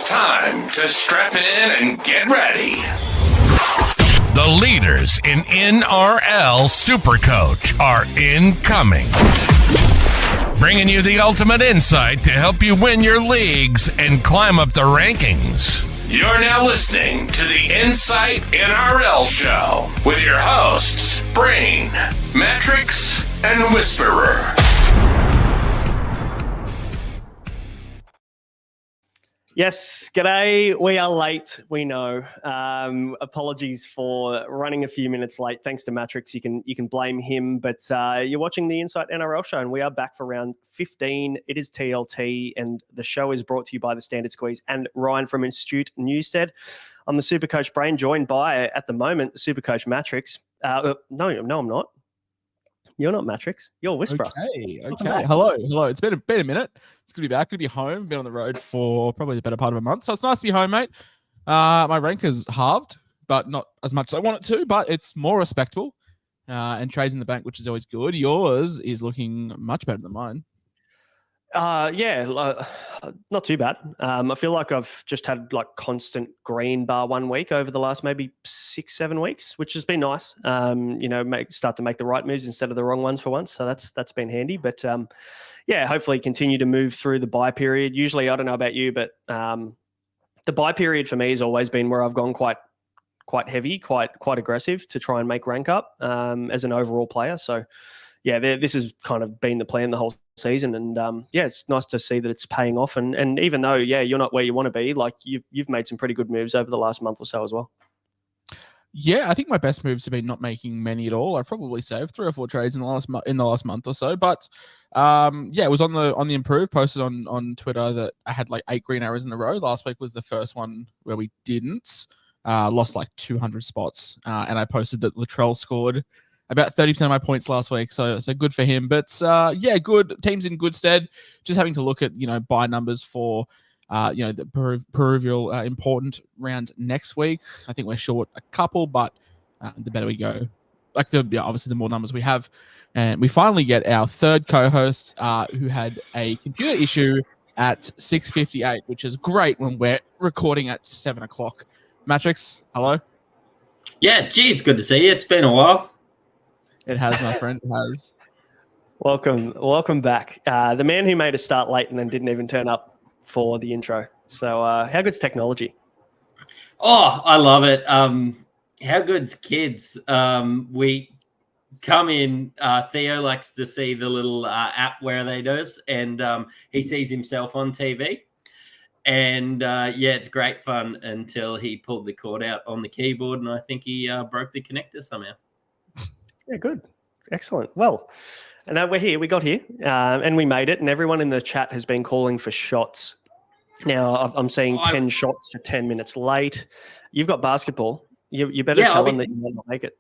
time to strap in and get ready. The leaders in NRL Supercoach are incoming, bringing you the ultimate insight to help you win your leagues and climb up the rankings. You're now listening to the Insight NRL Show with your hosts, Brain, Mattrix, and Whisperer. Yes, g'day. We are late, we know. Apologies for running a few minutes late. Thanks to Mattrix, you can blame him. But you're watching the Insight NRL Show, and we are back for round 15. It is TLT, and the show is brought to you by the Standard Squeeze and Ryan from Astute Newstead. I'm the Supercoach Brain, joined by, at the moment, the Supercoach Mattrix. No, I'm not. You're not Mattrix. You're Whisperer. Okay. Hello. It's been a minute. It's good to be back. Good to be home. Been on the road for probably the better part of a month. So it's nice to be home, mate. My rank is halved, but not as much as I want it to, but it's more respectable. And trades in the bank, which is always good. Yours is looking much better than mine. Not too bad. I feel like I've just had like constant green bar 1 week over the last maybe 6-7 weeks, which has been nice. Start to make the right moves instead of the wrong ones for once. So that's been handy. But hopefully continue to move through the buy period. Usually, I don't know about you, but the buy period for me has always been where I've gone quite heavy, quite aggressive to try and make rank up as an overall player. So yeah, this has kind of been the plan the whole season, and it's nice to see that it's paying off. And even though you're not where you want to be, like you've made some pretty good moves over the last month or so as well. Yeah, I think my best moves have been not making many at all. I've probably saved 3 or 4 trades in the last month or so. But it was on the improve. Posted on Twitter that I had like 8 green arrows in a row. Last week was the first one where we didn't. Lost like 200 spots, and I posted that Latrell scored about 30% of my points last week, so good for him. But good teams in good stead. Just having to look at buy numbers for the Peruvial important round next week. I think we're short a couple, but the better we go, obviously the more numbers we have. And we finally get our third co-host who had a computer issue at 6:58, which is great when we're recording at 7 o'clock. Mattrix, hello. Yeah, gee, it's good to see you. It's been a while. It has, my friend. It has. Welcome back. The man who made us start late and then didn't even turn up for the intro. So how good's technology? Oh, I love it. How good's kids? We come in. Theo likes to see the little app where they do this, and he sees himself on TV. And it's great fun until he pulled the cord out on the keyboard, and I think he broke the connector somehow. Yeah, good. Excellent. Well, and now we're here. We got here and we made it, and everyone in the chat has been calling for shots. Now, I'm seeing 10 shots for 10 minutes late. You've got basketball. You better tell them that you might not make it.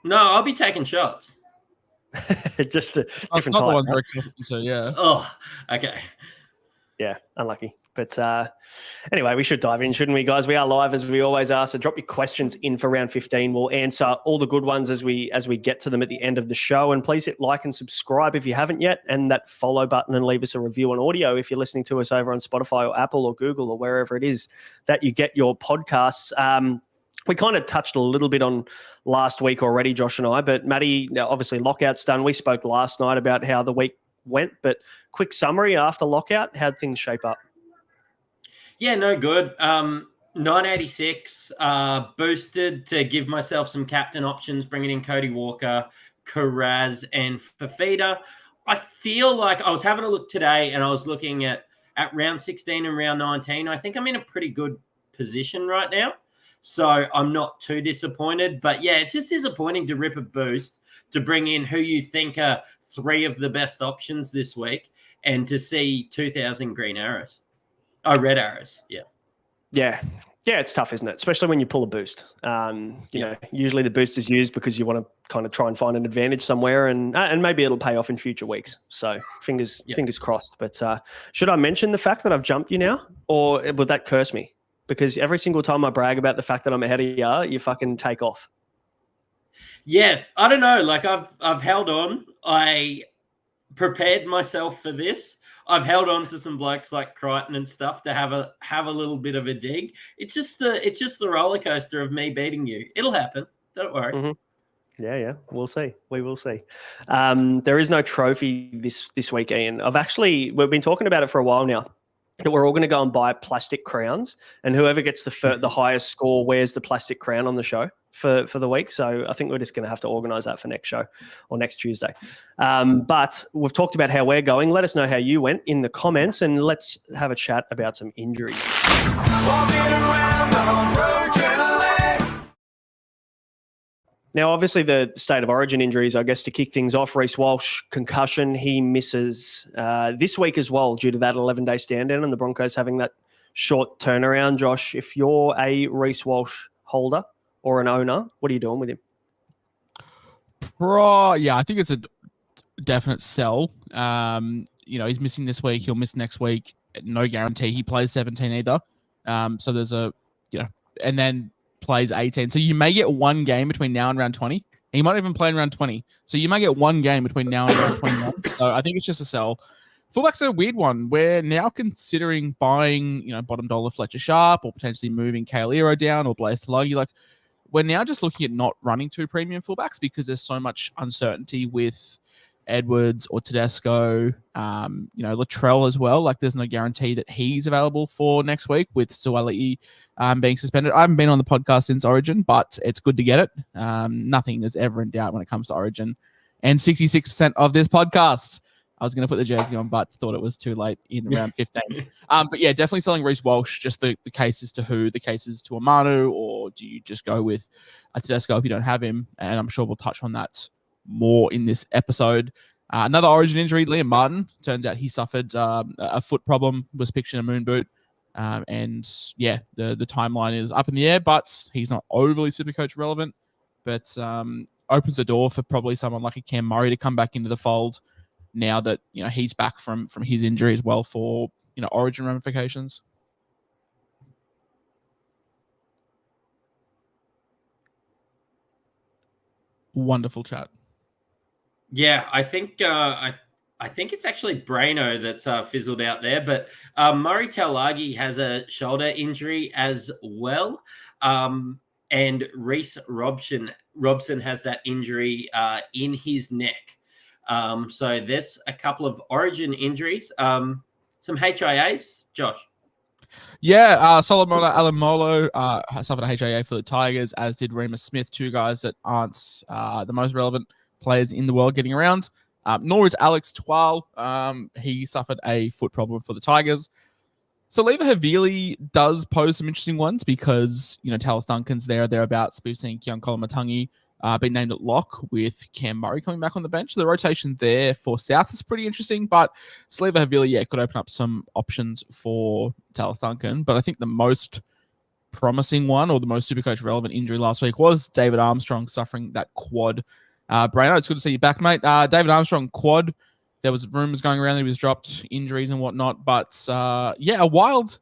No, I'll be taking shots. Just a different not type. The ones we're accustomed to, yeah. Oh, okay. Yeah, unlucky. But anyway, we should dive in, shouldn't we, guys? We are live as we always are. So drop your questions in for round 15. We'll answer all the good ones as we get to them at the end of the show. And please hit like and subscribe if you haven't yet, and that follow button, and leave us a review on audio if you're listening to us over on Spotify or Apple or Google or wherever it is that you get your podcasts. We kind of touched a little bit on last week already, Josh and I, but Matty, obviously lockout's done. We spoke last night about how the week went, but quick summary after lockout, how'd things shape up? Yeah, no good. 986, boosted to give myself some captain options, bringing in Cody Walker, Karaz, and Fafita. I feel like I was having a look today, and I was looking at round 16 and round 19. I think I'm in a pretty good position right now, so I'm not too disappointed. But yeah, it's just disappointing to rip a boost to bring in who you think are 3 of the best options this week, and to see 2,000 green arrows. Oh, red arrows. Yeah. Yeah, it's tough, isn't it? Especially when you pull a boost. Usually the boost is used because you want to kind of try and find an advantage somewhere, and maybe it'll pay off in future weeks. So fingers crossed. But should I mention the fact that I've jumped you now, or would that curse me? Because every single time I brag about the fact that I'm ahead of you fucking take off. Yeah, I don't know. Like I've held on. I prepared myself for this. I've held on to some blokes like Crichton and stuff to have a little bit of a dig. It's just the roller coaster of me beating you. It'll happen. Don't worry. Mm-hmm. Yeah. We'll see. We will see. There is no trophy this week, Ian. We've been talking about it for a while now. That we're all going to go and buy plastic crowns, and whoever gets the highest score wears the plastic crown on the show for the week. So I think we're just going to have to organise that for next show or next Tuesday. But we've talked about how we're going. Let us know how you went in the comments, and let's have a chat about some injuries. Now, obviously, the state of origin injuries, I guess, to kick things off, Reece Walsh, concussion, he misses this week as well due to that 11-day stand down and the Broncos having that short turnaround. Josh, if you're a Reece Walsh holder or an owner, what are you doing with him? Yeah, I think it's a definite sell. He's missing this week. He'll miss next week. No guarantee he plays 17 either. So there's and then plays 18. So you may get one game between now and round 20. He might even play in round 20. So you might get one game between now and round 21. So I think it's just a sell. Fullback's a weird one. We're now considering buying, bottom dollar Fletcher Sharp or potentially moving Kale Ero down or Blaise Talagi. We're now just looking at not running two premium fullbacks because there's so much uncertainty with Edwards or Tedesco, Latrell as well. There's no guarantee that he's available for next week with Suaalii being suspended. I haven't been on the podcast since Origin, but it's good to get it. Nothing is ever in doubt when it comes to Origin. And 66% of this podcast, I was going to put the jersey on, but thought it was too late in round 15. But yeah, definitely selling Reece Walsh. Just the cases to who? The cases to Amanu, or do you just go with a Tedesco if you don't have him? And I'm sure we'll touch on that more in this episode. Another Origin injury, Liam Martin. Turns out he suffered a foot problem, was pictured in a moon boot. And yeah, the timeline is up in the air, but he's not overly Supercoach relevant. But opens the door for probably someone like a Cam Murray to come back into the fold now that he's back from his injury as well for Origin ramifications. Wonderful chat. Yeah, I think it's actually Braino that's fizzled out there, but Murray Taulagi has a shoulder injury as well, and Reece Robson has that injury in his neck. So there's a couple of Origin injuries, some HIAs, Josh. Yeah, Solomon Alamolo suffered a HIA for the Tigers, as did Remus Smith, two guys that aren't the most relevant players in the world getting around. Nor is Alex Twal. He suffered a foot problem for the Tigers. Saliva Havili does pose some interesting ones because, Talis Duncan's thereabouts. We've seen Keon Kolomatangi been named at lock with Cam Murray coming back on the bench. So the rotation there for South is pretty interesting, but Saliva Havili, could open up some options for Talis Duncan. But I think the most promising one, or the most Supercoach relevant injury last week, was David Armstrong suffering that quad. Braino, it's good to see you back, mate. David Armstrong quad. There was rumors going around that he was dropped, injuries and whatnot. But a wild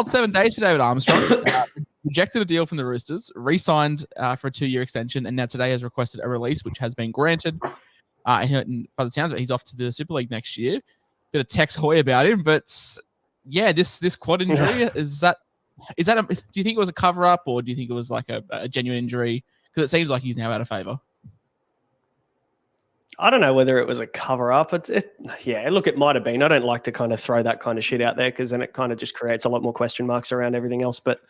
7 days for David Armstrong. Rejected a deal from the Roosters, re-signed for a 2-year extension, and now today has requested a release, which has been granted. And by the sounds of it, he's off to the Super League next year. Bit of Tex Hoy about him, but yeah, this quad injury is that do you think it was a cover up, or do you think it was like a genuine injury? Because it seems like he's now out of favor. I don't know whether it was a cover up. Look, it might have been. I don't like to kind of throw that kind of shit out there because then it kind of just creates a lot more question marks around everything else. But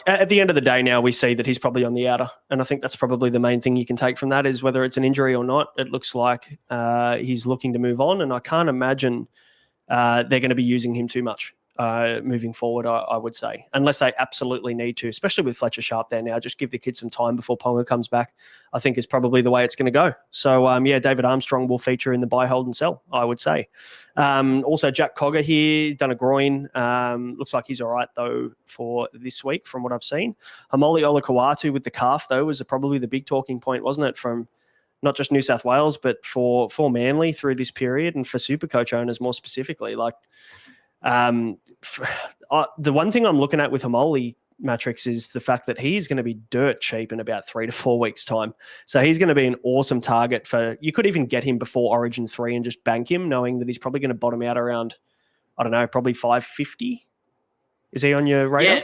at the end of the day now, we see that he's probably on the outer. And I think that's probably the main thing you can take from that is whether it's an injury or not. It looks like he's looking to move on. And I can't imagine they're going to be using him too much moving forward, I would say, unless they absolutely need to, especially with Fletcher Sharp there now. Just give the kid some time before Ponga comes back, I think is probably the way it's going to go. So, David Armstrong will feature in the buy, hold and sell, I would say. Also, Jack Cogger here, done a groin. Looks like he's all right, though, for this week from what I've seen. Hamoli Olakawatu with the calf, though, was probably the big talking point, wasn't it, from not just New South Wales, but for Manly through this period and for Supercoach owners more specifically. The one thing I'm looking at with Hamoli, Mattrix, is the fact that he's going to be dirt cheap in about 3 to 4 weeks' time. So he's going to be an awesome target for. You could even get him before Origin 3 and just bank him, knowing that he's probably going to bottom out around, I don't know, probably 550. Is he on your radar?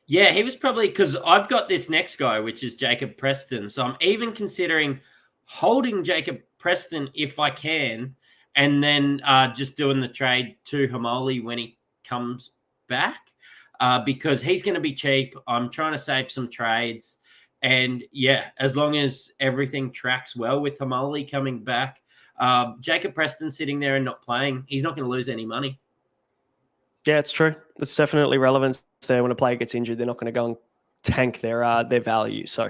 Yeah, he was probably, because I've got this next guy, which is Jacob Preston. So I'm even considering holding Jacob Preston if I can, and then just doing the trade to Hamoli when he comes back, because he's going to be cheap. I'm trying to save some trades. And yeah, as long as everything tracks well with Hamoli coming back, Jacob Preston sitting there and not playing, he's not going to lose any money. Yeah, it's true. It's definitely relevant there. When a player gets injured, they're not going to go and tank their value. So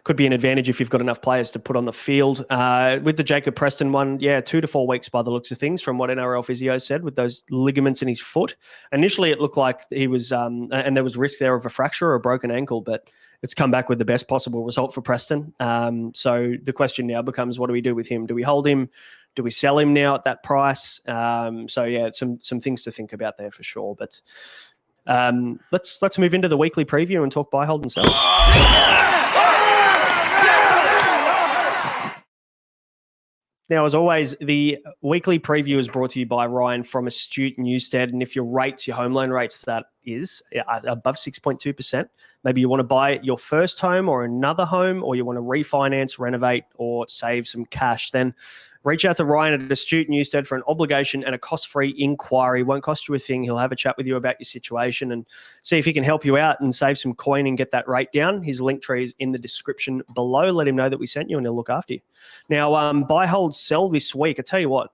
could be an advantage if you've got enough players to put on the field. With the Jacob Preston one, 2 to 4 weeks by the looks of things, from what NRL physio said, with those ligaments in his foot. Initially, it looked like he was, and there was risk there of a fracture or a broken ankle, but it's come back with the best possible result for Preston. So the question now becomes, what do we do with him? Do we hold him? Do we sell him now at that price? Some things to think about there for sure. But let's move into the weekly preview and talk buy, hold, and sell. Now, as always, the weekly preview is brought to you by Ryan from Astute Newstead. And if your home loan rates, that is above 6.2%, maybe you want to buy your first home or another home, or you want to refinance, renovate, or save some cash, then reach out to Ryan at Astute Newstead for an obligation and a cost-free inquiry. Won't cost you a thing. He'll have a chat with you about your situation and see if he can help you out and save some coin and get that rate down. His link tree is in the description below. Let him know that we sent you and he'll look after you. Now, buy, hold, sell this week. I tell you what,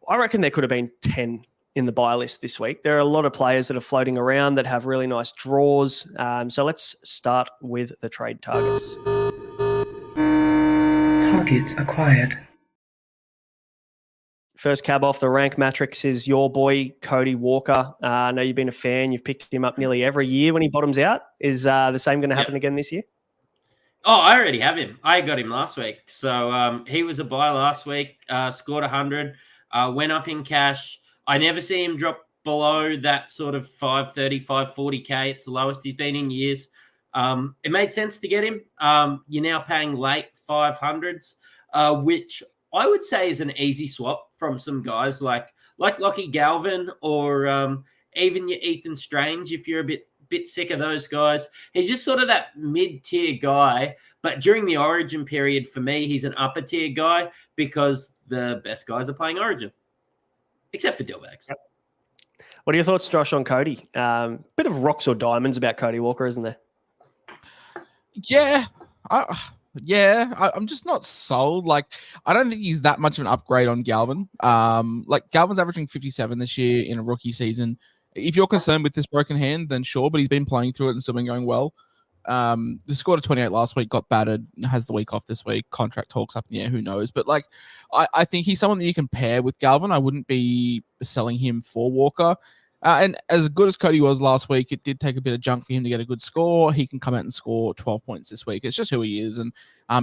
I reckon there could have been 10 in the buy list this week. There are a lot of players that are floating around that have really nice draws. So let's start with the trade targets. Targets acquired. First cab off the rank, Mattrix, is your boy, Cody Walker. I know you've been a fan. You've picked him up nearly every year when he bottoms out. Is the same going to happen again this year? Oh, I already have him. I got him last week. So he was a buy last week, scored 100, went up in cash. I never see him drop below that sort of 530, 540K. It's the lowest he's been in years. It made sense to get him. You're now paying late 500s, which I would say is an easy swap from some guys like Lockie Galvin or even your Ethan Strange if you're a bit sick of those guys. He's just sort of that mid-tier guy, but during the Origin period, for me, he's an upper-tier guy because the best guys are playing Origin, except for Dillbags. What are your thoughts, Josh, on Cody? Bit of rocks or diamonds about Cody Walker, isn't there? Yeah. I'm just not sold. Like, I don't think he's that much of an upgrade on Galvin. Galvin's averaging 57 this year in a rookie season. If you're concerned with this broken hand, then sure, but he's been playing through it and still been going well. He scored a 28 last week, got battered, has the week off this week. Contract talks up in the air, who knows? But I think he's someone that you can pair with Galvin. I wouldn't be selling him for Walker. And as good as Cody was last week, it did take a bit of junk for him to get a good score. He can come out and score 12 points this week. It's just who he is. And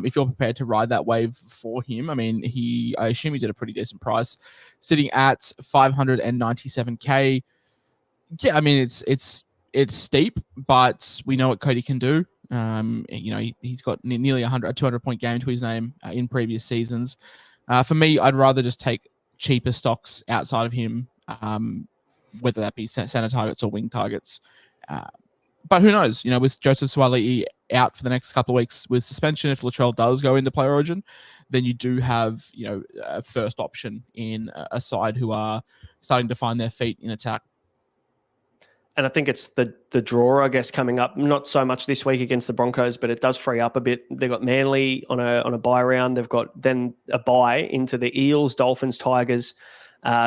if you're prepared to ride that wave for him, I mean, I assume he's at a pretty decent price, sitting at 597K. Yeah, I mean, it's steep, but we know what Cody can do. He's got nearly a 200-point game to his name in previous seasons. For me, I'd rather just take cheaper stocks outside of him, whether that be center targets or wing targets. But who knows? With Joseph Suaalii out for the next couple of weeks with suspension, if Latrell does go into Player Origin, then you do have, a first option in a side who are starting to find their feet in attack. And I think it's the draw, I guess, coming up. Not so much this week against the Broncos, but it does free up a bit. They've got Manly on a bye round. They've got then a bye into the Eels, Dolphins, Tigers.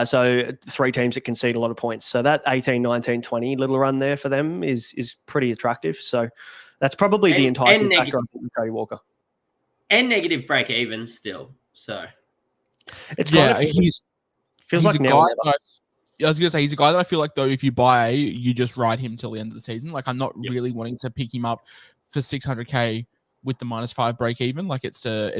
So 3 teams that concede a lot of points. So that 18, 19, 20 little run there for them is pretty attractive. So that's probably the enticing factor, I think, with Cody Walker. And negative break even still. So it's kind of feels like now. I was going to say, he's a guy that I feel like, though, if you buy, you just ride him till the end of the season. Like, I'm not really wanting to pick him up for 600K with the -5 break even. Like, it's a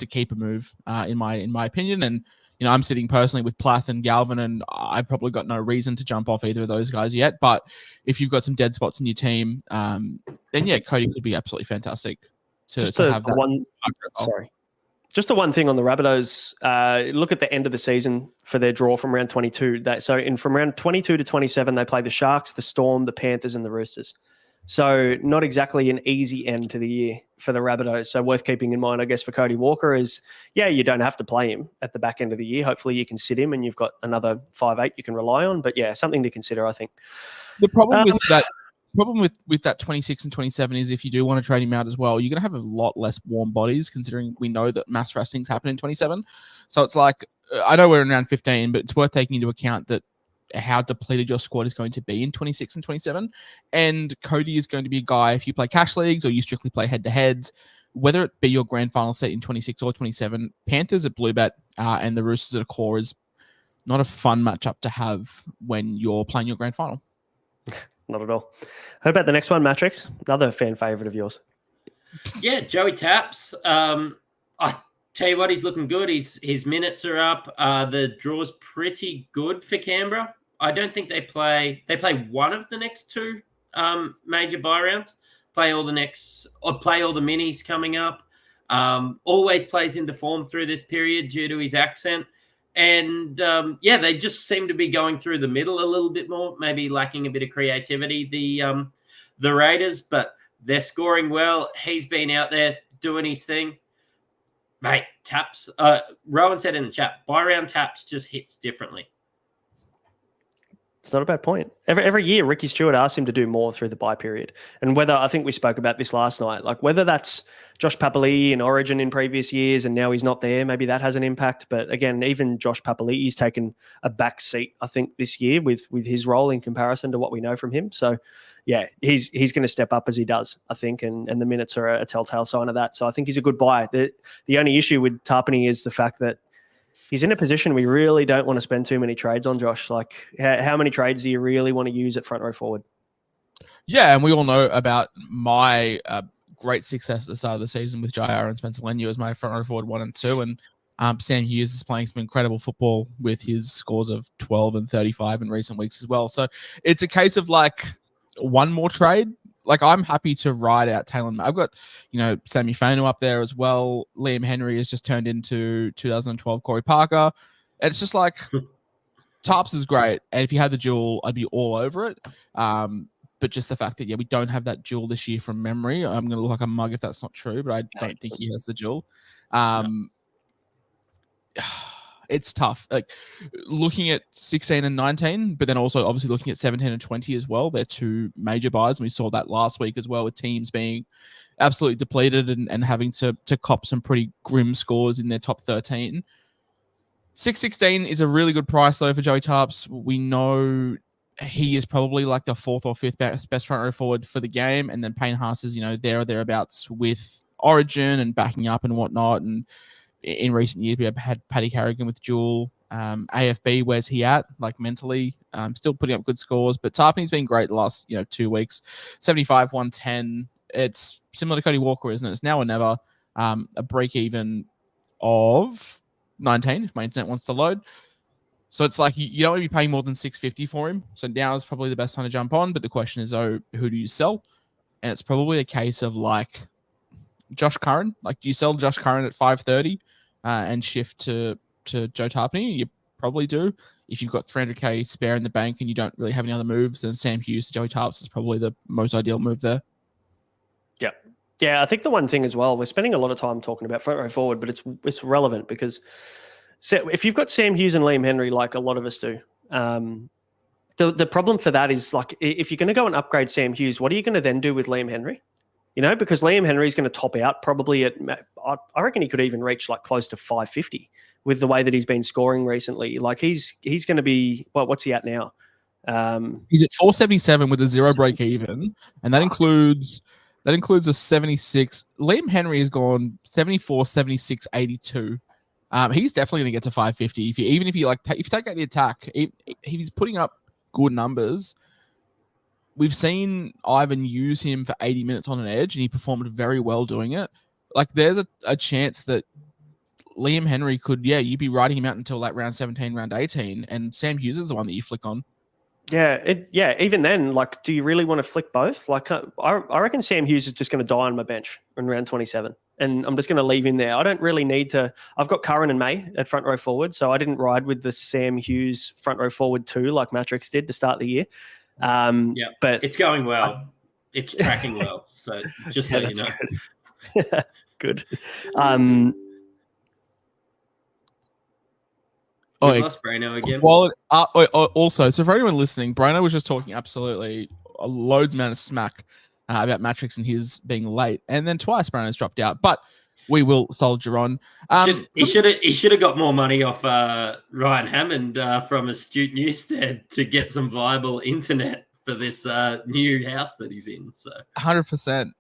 keeper move, in my opinion. And, I'm sitting personally with Plath and Galvin, and I've probably got no reason to jump off either of those guys yet. But if you've got some dead spots in your team, then yeah, Cody could be absolutely fantastic to have that. Just the one thing on the Rabbitohs, look at the end of the season for their draw from round 22. From round 22 to 27, they play the Sharks, the Storm, the Panthers, and the Roosters. So not exactly an easy end to the year for the Rabbitohs. So worth keeping in mind, I guess, for Cody Walker is, you don't have to play him at the back end of the year. Hopefully you can sit him and you've got another 5'8" you can rely on. But something to consider, I think. The problem with that 26 and 27 is if you do want to trade him out as well, you're going to have a lot less warm bodies, considering we know that mass restings happen in 27. So it's like, I know we're in round 15, but it's worth taking into account that how depleted your squad is going to be in 26 and 27. And Cody is going to be a guy, if you play cash leagues or you strictly play head-to-heads, whether it be your grand final set in 26 or 27, Panthers at Bluebet and the Roosters at a core is not a fun matchup to have when you're playing your grand final. Not at all. How about the next one, Mattrix? Another fan favourite of yours. Yeah, Joey Taps. I tell you what, he's looking good. His minutes are up. The draw's pretty good for Canberra. I don't think they play one of the next two major buy rounds. Play all the minis coming up. Always plays into form through this period due to his accent. And they just seem to be going through the middle a little bit more, maybe lacking a bit of creativity, the Raiders, but they're scoring well. He's been out there doing his thing. Mate, Taps, Rowan said in the chat, buy round Taps just hits differently. It's not a bad point. Every year, Ricky Stewart asks him to do more through the bye period. And I think we spoke about this last night, like whether that's Josh Papali'i in Origin in previous years and now he's not there, maybe that has an impact. But again, even Josh Papali'i's taken a back seat, I think, this year with his role in comparison to what we know from him. So, yeah, he's going to step up as he does, I think, and the minutes are a telltale sign of that. So I think he's a good buy. The only issue with Tarpany is the fact that he's in a position we really don't want to spend too many trades on, Josh. Like, how many trades do you really want to use at front row forward? Yeah, and we all know about my great success at the start of the season with JR and Spencer Leniu as my front row forward 1 and 2. And Sam Hughes is playing some incredible football with his scores of 12 and 35 in recent weeks as well. So it's a case of like one more trade. Like, I'm happy to ride out Taylor. I've got, Sammy Fainu up there as well. Liam Henry has just turned into 2012 Corey Parker. And it's just like, Tarps is great. And if you had the duel, I'd be all over it. But just the fact that, we don't have that duel this year from memory. I'm going to look like a mug if that's not true, but I don't think he has the duel. It's tough. Like, looking at 16 and 19, but then also obviously looking at 17 and 20 as well. They're two major buys, and we saw that last week as well with teams being absolutely depleted and having to cop some pretty grim scores in their top 13. 616 is a really good price though for Joey Tarps. We know he is probably like the 4th or 5th best front row forward for the game, and then Payne Haas is there or thereabouts with Origin and backing up and whatnot. And in recent years, we have had Paddy Carrigan with duel. AFB, where's he at? Like, mentally, still putting up good scores, but Tarpany's been great the last 2 weeks. 75, 110. It's similar to Cody Walker, isn't it? It's now or never. A break even of 19 if my internet wants to load. So it's like you don't want to be paying more than $650 for him. So now is probably the best time to jump on. But the question is, who do you sell? And it's probably a case of like Josh Curran. Like, do you sell Josh Curran at 530 and shift to Joe Tarpany? You probably do. If you've got 300K spare in the bank and you don't really have any other moves, then Sam Hughes to Joey Tarps is probably the most ideal move there. Yeah. Yeah, I think the one thing as well, we're spending a lot of time talking about front row forward, but it's relevant because if you've got Sam Hughes and Liam Henry, like a lot of us do, the problem for that is, like, if you're going to go and upgrade Sam Hughes, what are you going to then do with Liam Henry? Because Liam Henry is going to top out probably at, I reckon he could even reach like close to 550 with the way that he's been scoring recently. Like, he's going to be, what's he at now? He's at 477 with a 0 break even, and that includes a 76. Liam Henry has gone 74, 76, 82. He's definitely going to get to 550. If you take out the attack, if he's putting up good numbers. We've seen Ivan use him for 80 minutes on an edge, and he performed very well doing it. Like, there's a chance that Liam Henry could, you'd be riding him out until like round 17, round 18, and Sam Hughes is the one that you flick on. Yeah, even then, like, do you really want to flick both? Like, I reckon Sam Hughes is just going to die on my bench in round 27, and I'm just going to leave him there. I don't really need to. I've got Curran and May at front row forward, so I didn't ride with the Sam Hughes front row forward 2 like Mattrix did to start the year. But it's going well. It's tracking well. So just so you know. Good. We lost Braino again. Also, so for anyone listening, Braino was just talking absolutely loads amount of smack about Mattrix and his being late, and then twice Braino's dropped out. But we will soldier on. He should have got more money off Ryan Hammond from Astute Newstead to get some viable internet for this new house that he's in. So 100%.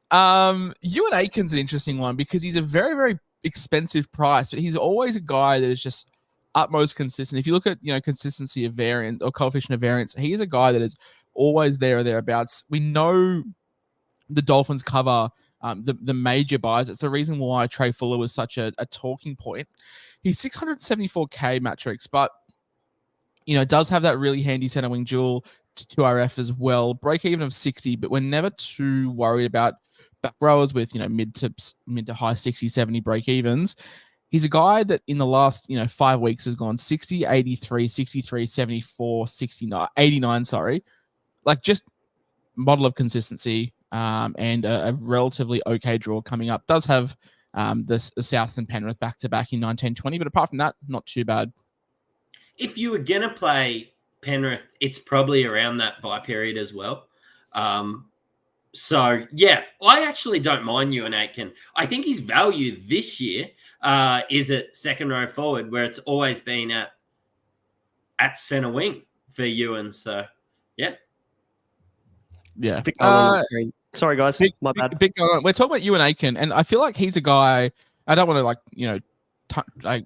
Ewan Aitken's an interesting one because he's a very, very expensive price, but he's always a guy that is just utmost consistent. If you look at consistency of variance or coefficient of variance, he is a guy that is always there or thereabouts. We know the Dolphins cover the major buys. It's the reason why Trey Fuller was such a talking point. He's 674k Mattrix, but does have that really handy center wing dual to RF as well. Break even of 60, but we're never too worried about back rowers with mid to high 60, 70 break evens. He's a guy that in the last 5 weeks has gone 60, 83, 63, 74, 69, 89. Sorry, like just model of consistency. And a relatively okay draw coming up. Does have the Souths and Penrith back to back in 1920, but apart from that, not too bad. If you were gonna play Penrith, it's probably around that bye period as well. So yeah, I actually don't mind Ewan Aitken. I think his value this year is at second row forward, where it's always been at center wing for Ewan. So yeah. Sorry, guys. My bad. We're talking about Ewan Aitken, and I feel like he's a guy. I don't want to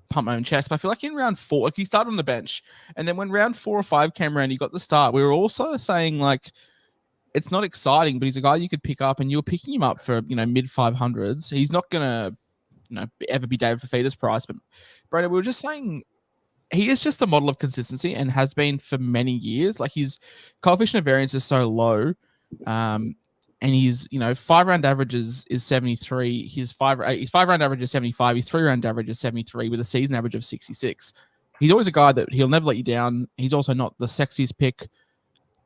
pump my own chest, but I feel like in round 4, he started on the bench, and then when round 4 or 5 came around, he got the start. We were also saying like it's not exciting, but he's a guy you could pick up, and you were picking him up for mid 500s. He's not gonna ever be David Fafita's price, but Braino, we were just saying. He is just the model of consistency and has been for many years. Like his coefficient of variance is so low. And his 5 round averages is 73. His 5 round average is 75. His 3 round average is 73 with a season average of 66. He's always a guy that he'll never let you down. He's also not the sexiest pick,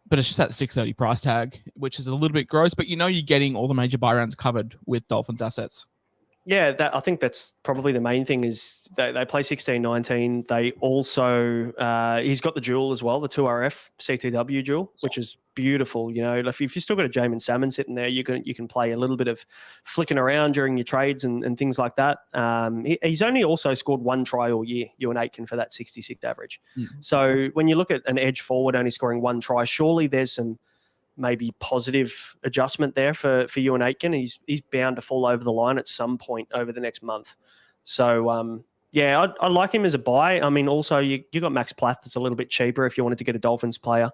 but it's just that 630 price tag, which is a little bit gross, but you're getting all the major buy rounds covered with Dolphins assets. Yeah, I think that's probably the main thing is they play 16-19. They also, he's got the dual as well, the 2RF CTW dual, which is beautiful. If you've still got a Jamin Salmon sitting there, you can play a little bit of flicking around during your trades and things like that. He's only also scored 1 try all year, Ewan Aitken, for that 66 average. Mm-hmm. So when you look at an edge forward only scoring 1 try, surely there's some maybe positive adjustment there for Ewan Aitken. He's bound to fall over the line at some point over the next month. So, I like him as a buy. I mean, also, you got Max Plath that's a little bit cheaper if you wanted to get a Dolphins player.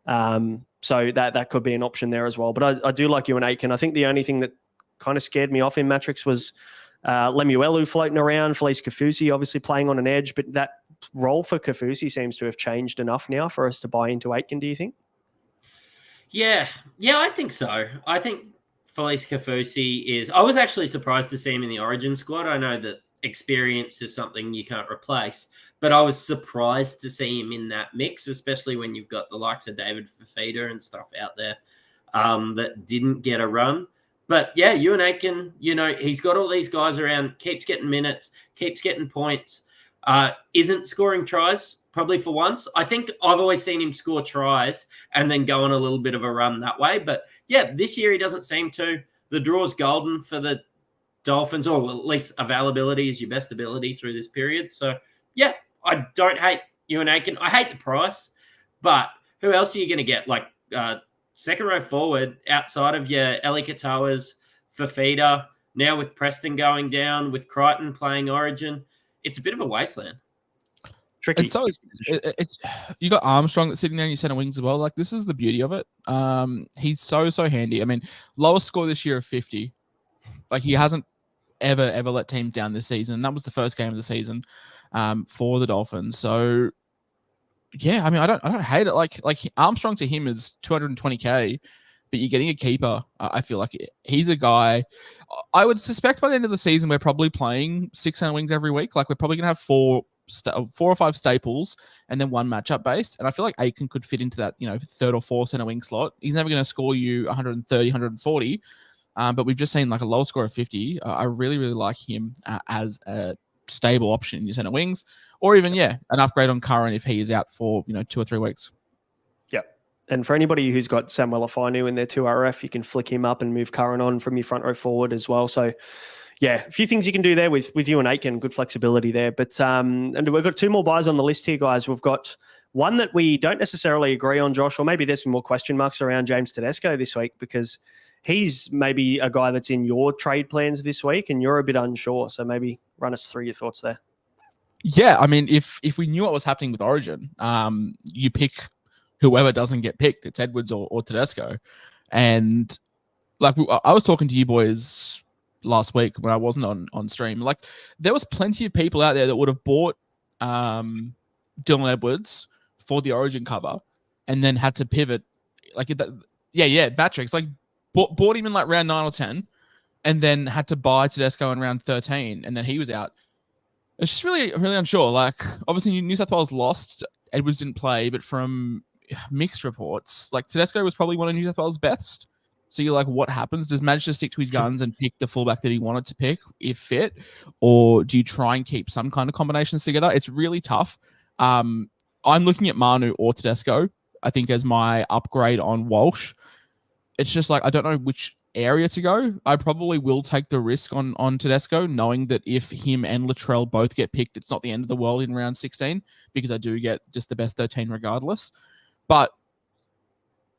So that could be an option there as well. But I do like Ewan Aitken. I think the only thing that kind of scared me off in Mattrix was Lemuelu floating around, Felice Kafusi obviously playing on an edge, but that role for Kafusi seems to have changed enough now for us to buy into Aitken, do you think? Yeah, I think so. I think Felice Kafusi is... I was actually surprised to see him in the Origin squad. I know that experience is something you can't replace, but I was surprised to see him in that mix, especially when you've got the likes of David Fafita and stuff out there that didn't get a run. But yeah, Ewan Aitken, he's got all these guys around, keeps getting minutes, keeps getting points, isn't scoring tries, probably for once. I think I've always seen him score tries and then go on a little bit of a run that way. But yeah, this year he doesn't seem to. The draw's golden for the Dolphins, or at least availability is your best ability through this period. So yeah, I don't hate Ewan Aitken. I hate the price, but who else are you going to get? Like second row forward outside of your Eli Katoas, Fafita, now with Preston going down, with Crichton playing Origin, it's a bit of a wasteland. Tricky. And so it's you got Armstrong that's sitting there in your center wings as well. Like this is the beauty of it. He's so handy. I mean, lowest score this year of 50. Like he hasn't ever let teams down this season. That was the first game of the season for the Dolphins. So yeah, I mean, I don't hate it. Like Armstrong to him is 220K, but you're getting a keeper. I feel like he's a guy. I would suspect by the end of the season we're probably playing 6 center wings every week. Like we're probably gonna have four or five staples and then one matchup based. And I feel like Aiken could fit into that, third or fourth center wing slot. He's never going to score you 130, 140. But we've just seen like a low score of 50. I really, really like him as a stable option in your center wings, or even, an upgrade on Curran if he is out for, 2 or 3 weeks. Yep. And for anybody who's got Samuel Afinu in their 2RF, you can flick him up and move Curran on from your front row forward as well. So, yeah, a few things you can do there with you and Aiken. Good flexibility there. But and we've got 2 more buys on the list here, guys. We've got one that we don't necessarily agree on, Josh, or maybe there's some more question marks around James Tedesco this week because he's maybe a guy that's in your trade plans this week and you're a bit unsure. So maybe run us through your thoughts there. Yeah, I mean, if we knew what was happening with Origin, you pick whoever doesn't get picked. It's Edwards or Tedesco. And like I was talking to you boys last week when I wasn't on stream. Like there was plenty of people out there that would have bought Dylan Edwards for the Origin cover and then had to pivot. Like, Mattrix, like bought him in like round 9 or 10 and then had to buy Tedesco in round 13 and then he was out. It's just really, really unsure. Like, obviously, New South Wales lost. Edwards didn't play, but from mixed reports, like Tedesco was probably one of New South Wales' best. So you're like, what happens? Does Madge just stick to his guns and pick the fullback that he wanted to pick if fit? Or do you try and keep some kind of combinations together? It's really tough. I'm looking at Manu or Tedesco, I think, as my upgrade on Walsh. It's just like, I don't know which area to go. I probably will take the risk on Tedesco, knowing that if him and Latrell both get picked, it's not the end of the world in round 16 because I do get just the best 13 regardless. But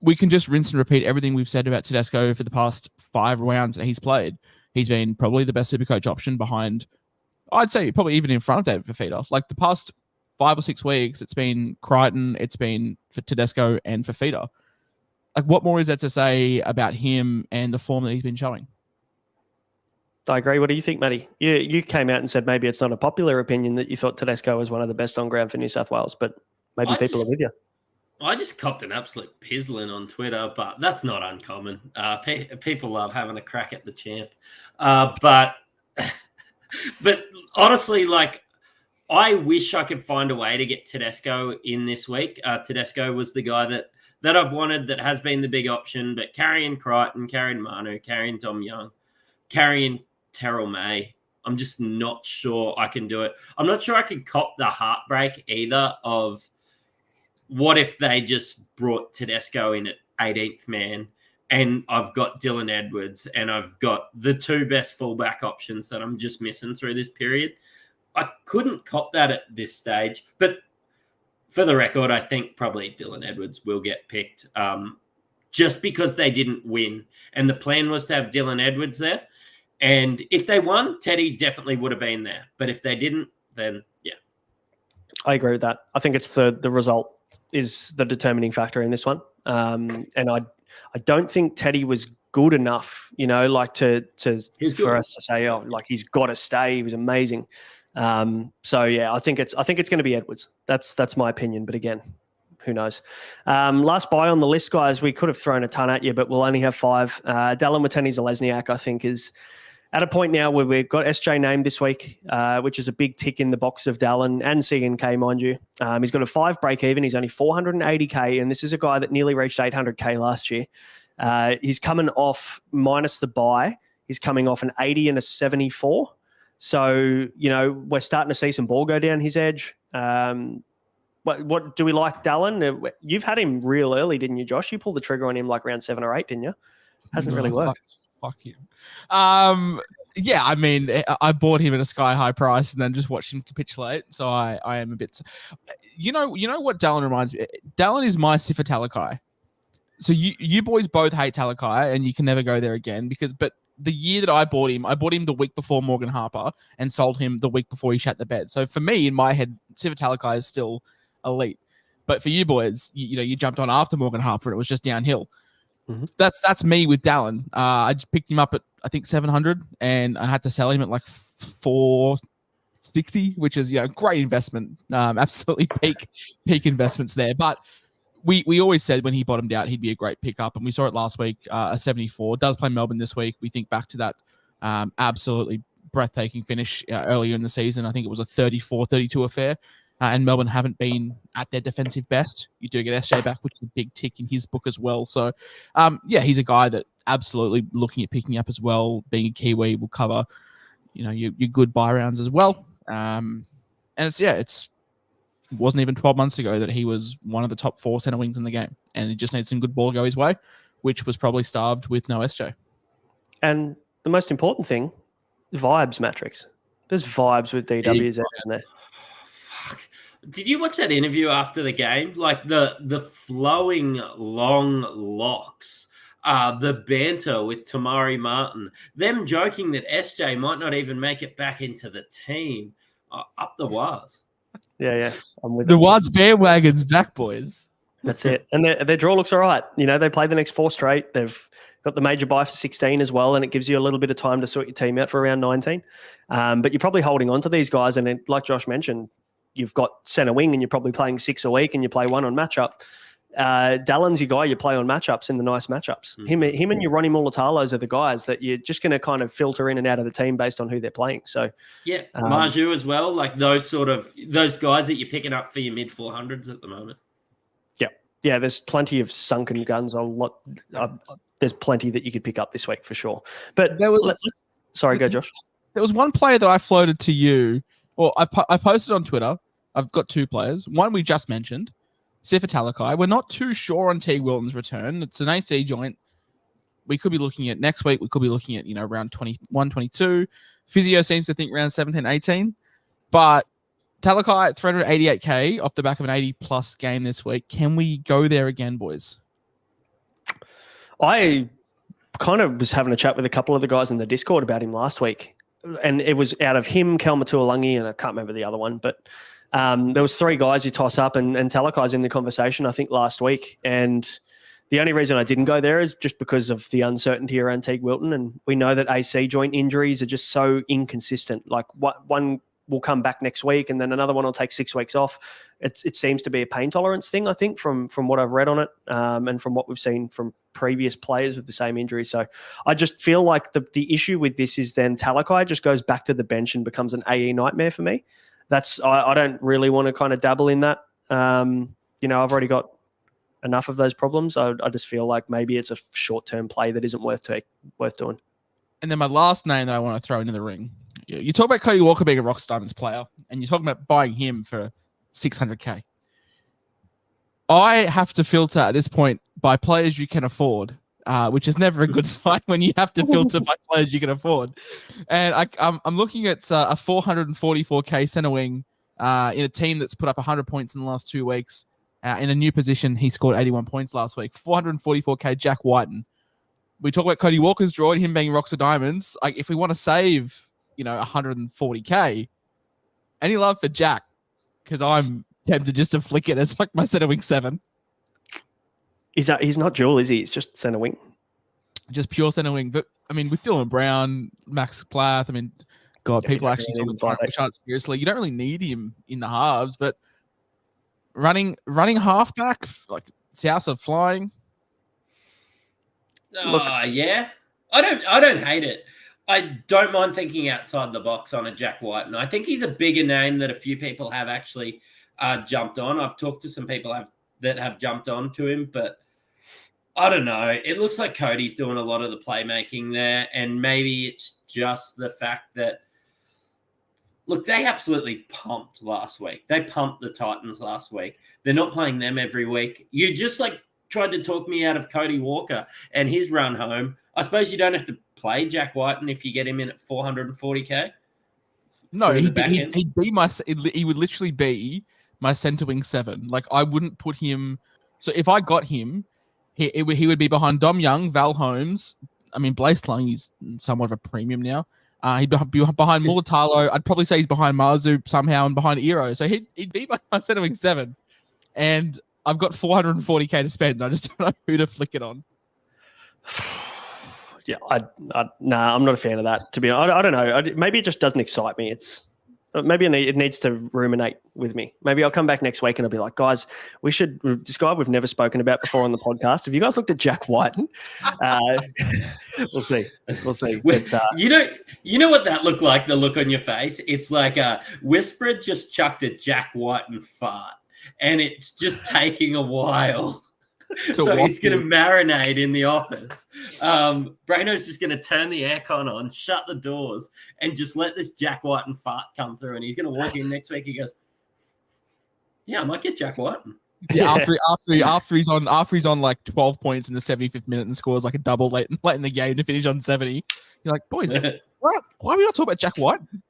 we can just rinse and repeat everything we've said about Tedesco for the past 5 rounds that he's played. He's been probably the best Supercoach option behind, I'd say probably even in front of David Fafita. Like the past 5 or 6 weeks, it's been Crichton, it's been for Tedesco and Fafita. Like, what more is there to say about him and the form that he's been showing? I agree. What do you think, Matty? You came out and said maybe it's not a popular opinion that you thought Tedesco was one of the best on ground for New South Wales, but maybe people are with you. I just copped an absolute pizzling on Twitter, but that's not uncommon. People love having a crack at the champ. But honestly, like, I wish I could find a way to get Tedesco in this week. Tedesco was the guy that I've wanted, that has been the big option, but carrying Crichton, carrying Manu, carrying Dom Young, carrying Terrell May, I'm just not sure I can do it. I'm not sure I could cop the heartbreak either of what if they just brought Tedesco in at 18th man and I've got Dylan Edwards and I've got the 2 best fullback options that I'm just missing through this period. I couldn't cop that at this stage, but for the record, I think probably Dylan Edwards will get picked just because they didn't win. And the plan was to have Dylan Edwards there. And if they won, Teddy definitely would have been there. But if they didn't, then yeah. I agree with that. I think it's the result is the determining factor in this one. And I don't think Teddy was good enough, like to for us to say, oh, like he's got to stay. He was amazing. So yeah, I think it's going to be Edwards. That's my opinion. But again, who knows? Last buy on the list, guys. We could have thrown a ton at you, but we'll only have 5. Dallin Watene-Zelezniak, I think, is at a point now where we've got SJ named this week, which is a big tick in the box of Dallin and CNK, mind you. He's got a 5 break even. He's only 480K, and this is a guy that nearly reached 800K last year. He's coming off minus the buy. He's coming off an 80 and a 74. So, we're starting to see some ball go down his edge. What do we like Dallin? You've had him real early, didn't you, Josh? You pulled the trigger on him like round 7 or 8, didn't you? Hasn't really worked. Fuck him. Yeah, I mean, I bought him at a sky high price and then just watched him capitulate. So I am a bit. You know what Dallin reminds me? Dallin is my Sifa Talakai. So you boys both hate Talakai, and you can never go there again but the year that I bought him the week before Morgan Harper and sold him the week before he shat the bed. So for me, in my head, Sifa Talakai is still elite. But for you boys, you jumped on after Morgan Harper and it was just downhill. That's me with Dallin. I just picked him up at I think 700, and I had to sell him at like 460, which is great investment. Absolutely peak investments there. But we always said when he bottomed out, he'd be a great pickup, and we saw it last week. A 74 does play Melbourne this week. We think back to that absolutely breathtaking finish earlier in the season. I think it was a 34-32 affair. And Melbourne haven't been at their defensive best. You do get SJ back, which is a big tick in his book as well. So, he's a guy that absolutely looking at picking up as well. Being a Kiwi will cover, your good buy rounds as well. And it wasn't even 12 months ago that he was one of the top 4 center wings in the game, and he just needs some good ball to go his way, which was probably starved with no SJ. And the most important thing, vibes, Mattrix. There's vibes with DWs out there. Did you watch that interview after the game? Like the flowing long locks, the banter with Tamari Martin, them joking that SJ might not even make it back into the team, up the waz. Yeah. I'm with the Waz bandwagon's back, boys. That's it. And their draw looks all right. They play the next 4 straight. They've got the major bye for 16 as well, and it gives you a little bit of time to sort your team out for around 19. But you're probably holding on to these guys, and like Josh mentioned, you've got centre wing and you're probably playing 6 a week and you play 1 on matchup. Dallin's your guy you play on matchups in the nice matchups. Mm-hmm. Him and your Ronnie Mulitalos are the guys that you're just going to kind of filter in and out of the team based on who they're playing. So Marju as well, like those guys that you're picking up for your mid 400s at the moment. Yeah, there's plenty of sunken guns. There's plenty that you could pick up this week for sure. But sorry, go Josh. There was one player that I floated to you. Well, I posted on Twitter. I've got 2 players. One we just mentioned, Sifa Talakai. We're not too sure on Teague Wilton's return. It's an AC joint. We could be looking at next week. We could be looking at, around 21, 22. Physio seems to think around 17, 18. But Talakai at 388K off the back of an 80-plus game this week. Can we go there again, boys? I kind of was having a chat with a couple of the guys in the Discord about him last week. And it was out of him, Kelmatualangi, and I can't remember the other one, but there was 3 guys you toss up, and Talakai's in the conversation, I think, last week. And the only reason I didn't go there is just because of the uncertainty around Teague Wilton. And we know that AC joint injuries are just so inconsistent. Like one will come back next week, and then another one will take 6 weeks off. It seems to be a pain tolerance thing, I think, from what I've read on it, and from what we've seen from previous players with the same injury. So I just feel like the issue with this is then Talakai just goes back to the bench and becomes an AE nightmare for me. I don't really want to kind of dabble in that. I've already got enough of those problems. I just feel like maybe it's a short-term play that isn't worth doing. And then my last name that I want to throw into the ring. You talk about Cody Walker being a Rock Diamonds player, and you're talking about buying him for 600K. I have to filter at this point by players you can afford, which is never a good sign when you have to filter by players you can afford. And I'm looking at a 444K center wing in a team that's put up 100 points in the last 2 weeks. In a new position, he scored 81 points last week. 444K Jack Whiten. We talk about Cody Walker's draw and him being Rocks or Diamonds. Like, if we want to save, 140K, any love for Jack? Because I'm tempted just to flick it as like my center wing 7. He's not dual, is he? He's just center wing. Just pure center wing. But with Dylan Brown, Max Plath, people actually talking about the chart seriously. You don't really need him in the halves, but running halfback, like South of flying. Yeah. I don't hate it. I don't mind thinking outside the box on a Jack Whiten. I think he's a bigger name that a few people have actually jumped on. I've talked to some people that have jumped on to him, but I don't know. It looks like Cody's doing a lot of the playmaking there, and maybe it's just the fact that, look, they absolutely pumped last week. They pumped the Titans last week. They're not playing them every week. You just tried to talk me out of Cody Walker and his run home. I suppose you don't have to play Jack Whiten if you get him in at 440K. No, he'd be he would literally be my center wing 7. Like, I wouldn't put him. So if I got him, he would be behind Dom Young, Val Holmes. Blaise Lung is somewhat of a premium now. He'd be behind Mulatalo. I'd probably say he's behind Marzu somehow and behind Eero. So he'd be my center wing 7. And I've got 440K to spend. I just don't know who to flick it on. Yeah, nah, I'm not a fan of that. To be honest, I don't know. Maybe it just doesn't excite me. Maybe it needs to ruminate with me. Maybe I'll come back next week and I'll be like, guys, this guy we've never spoken about before on the podcast. Have you guys looked at Jack Whiten? We'll see. But, you know what that looked like, the look on your face? It's like Whisperer just chucked a Jack Whiten fart, and it's just taking a while. So it's going to marinate in the office. Braino's just going to turn the aircon on, shut the doors, and just let this Jack Whiten fart come through. And he's going to walk in next week. He goes, "Yeah, I might get Jack Whiten." Yeah, after he's on like 12 points in the 75th minute and scores like a double late in the game to finish on 70. You're like, boys, why are we not talking about Jack Whiten?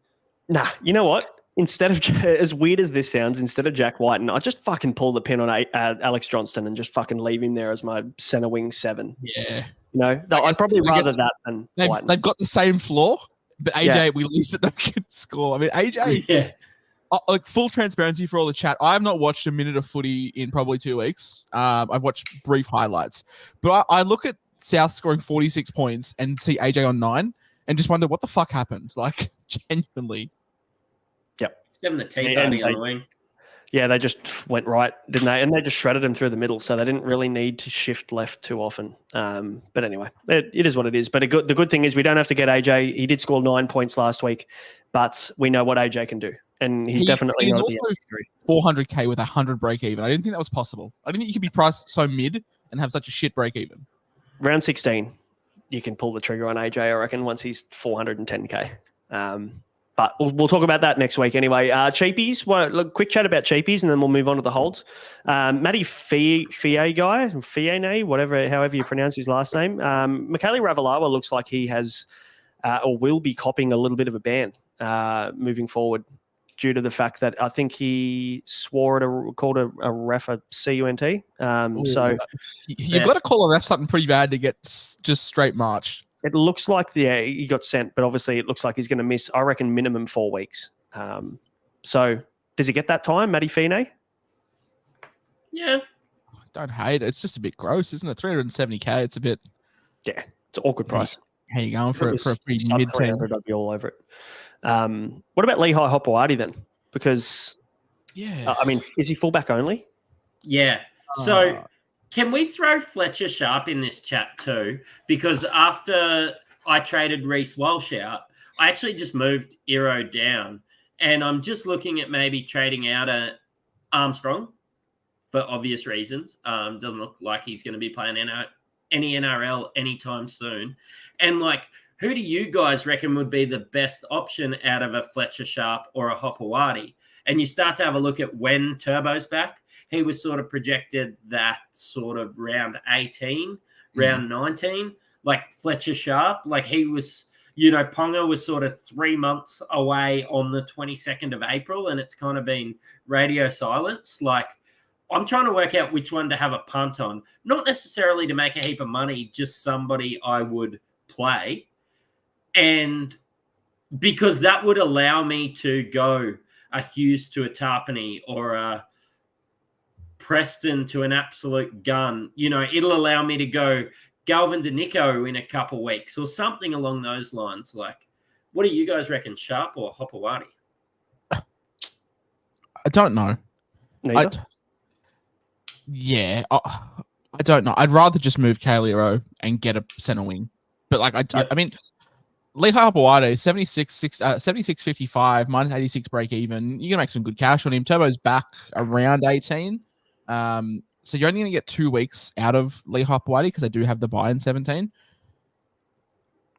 Nah, you know what? Instead of, as weird as this sounds, instead of Jack Whiten, I just fucking pull the pin on Alex Johnston and just fucking leave him there as my centre wing 7. Yeah. You know, I'd probably rather that than Whiten. They've got the same floor, but AJ, we at least can score. I mean, AJ, like full transparency for all the chat, I have not watched a minute of footy in probably 2 weeks. I've watched brief highlights. But I look at South scoring 46 points and see AJ on 9 and just wonder what the fuck happened. Like, genuinely. Having the tea party on the wing. Yeah, they just went right, didn't they? And they just shredded him through the middle, so they didn't really need to shift left too often. But anyway, it is what it is. But the good thing is we don't have to get AJ. He did score 9 points last week, but we know what AJ can do. And he's definitely he's not also the 400k with 100 break even. I didn't think that was possible. I didn't think you could be priced so mid and have such a shit break even. Round 16, you can pull the trigger on AJ, I reckon, once he's 410k. But we'll talk about that next week anyway. Cheapies, quick chat about cheapies, and then we'll move on to the holds. Matty Fiene, however you pronounce his last name. Michaeli Ravalawa looks like he has or will be copping a little bit of a ban moving forward due to the fact that I think he called a ref a CUNT. So you've got to call a ref something pretty bad to get just straight marched. It looks like he got sent, but obviously it looks like he's going to miss, I reckon, minimum 4 weeks. So does he get that time, Matty Fine? Yeah. Don't hate it. It's just a bit gross, isn't it? 370k. It's a bit. Yeah, it's an awkward price. How you going for a pretty mid team? I'd be all over it. What about Lehigh Hopewadi then? Because I mean, is he fullback only? Yeah. So. Can we throw Fletcher Sharp in this chat too? Because after I traded Reece Walsh out, I actually just moved Iro down. And I'm just looking at maybe trading out a Armstrong for obvious reasons. Doesn't look like he's going to be playing any NRL anytime soon. And like, who do you guys reckon would be the best option out of a Fletcher Sharp or a Hopewadi? And you start to have a look at when Turbo's back. He was sort of projected that sort of round 18, round 19, like Fletcher Sharp. Like he was, Ponga was sort of 3 months away on the 22nd of April, and it's kind of been radio silence. Like I'm trying to work out which one to have a punt on, not necessarily to make a heap of money, just somebody I would play. And because that would allow me to go a Hughes to a Tarpany or a Preston to an absolute gun. It'll allow me to go Galvin DeNico in a couple of weeks or something along those lines. Like, what do you guys reckon, Sharp or Hopewadi? I don't know. I don't know. I'd rather just move Kaleo and get a center wing. But I mean, Lehigh Hopewadi, 76.55, minus 86 break even. You can make some good cash on him. Turbo's back around 18. So you're only going to get 2 weeks out of Lehigh Hopewadi because I do have the buy in 17.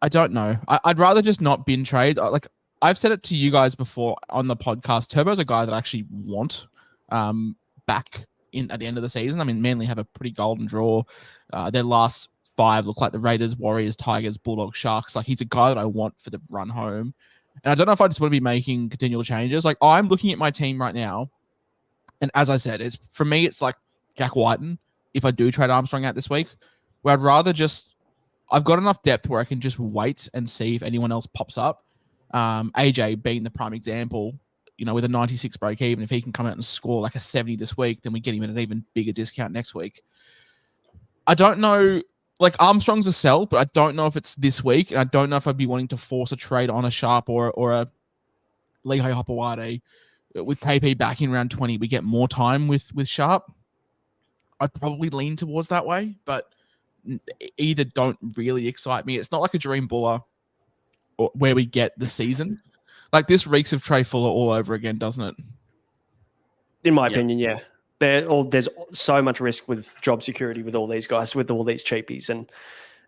I don't know. I'd rather just not bin trade. Like I've said it to you guys before on the podcast. Turbo's a guy that I actually want back in at the end of the season. I mean, Manly have a pretty golden draw. Their last 5 look like the Raiders, Warriors, Tigers, Bulldogs, Sharks. Like he's a guy that I want for the run home. And I don't know if I just want to be making continual changes. Like I'm looking at my team right now. And as I said, for me, it's like Jack Whiten. If I do trade Armstrong out this week, where I'd rather I've got enough depth where I can just wait and see if anyone else pops up. AJ being the prime example, with a 96 break even, if he can come out and score like a 70 this week, then we get him at an even bigger discount next week. I don't know. like Armstrong's a sell, but I don't know if it's this week, and I don't know if I'd be wanting to force a trade on a Sharp or a Lehigh Hopewade. With KP back in round 20, we get more time with Sharp. I'd probably lean towards that way, but either don't really excite me. It's not like a Dream Buller where we get the season. Like this reeks of Trey Fuller all over again, doesn't it? In my opinion, yeah. There's so much risk with job security with all these guys, with all these cheapies. And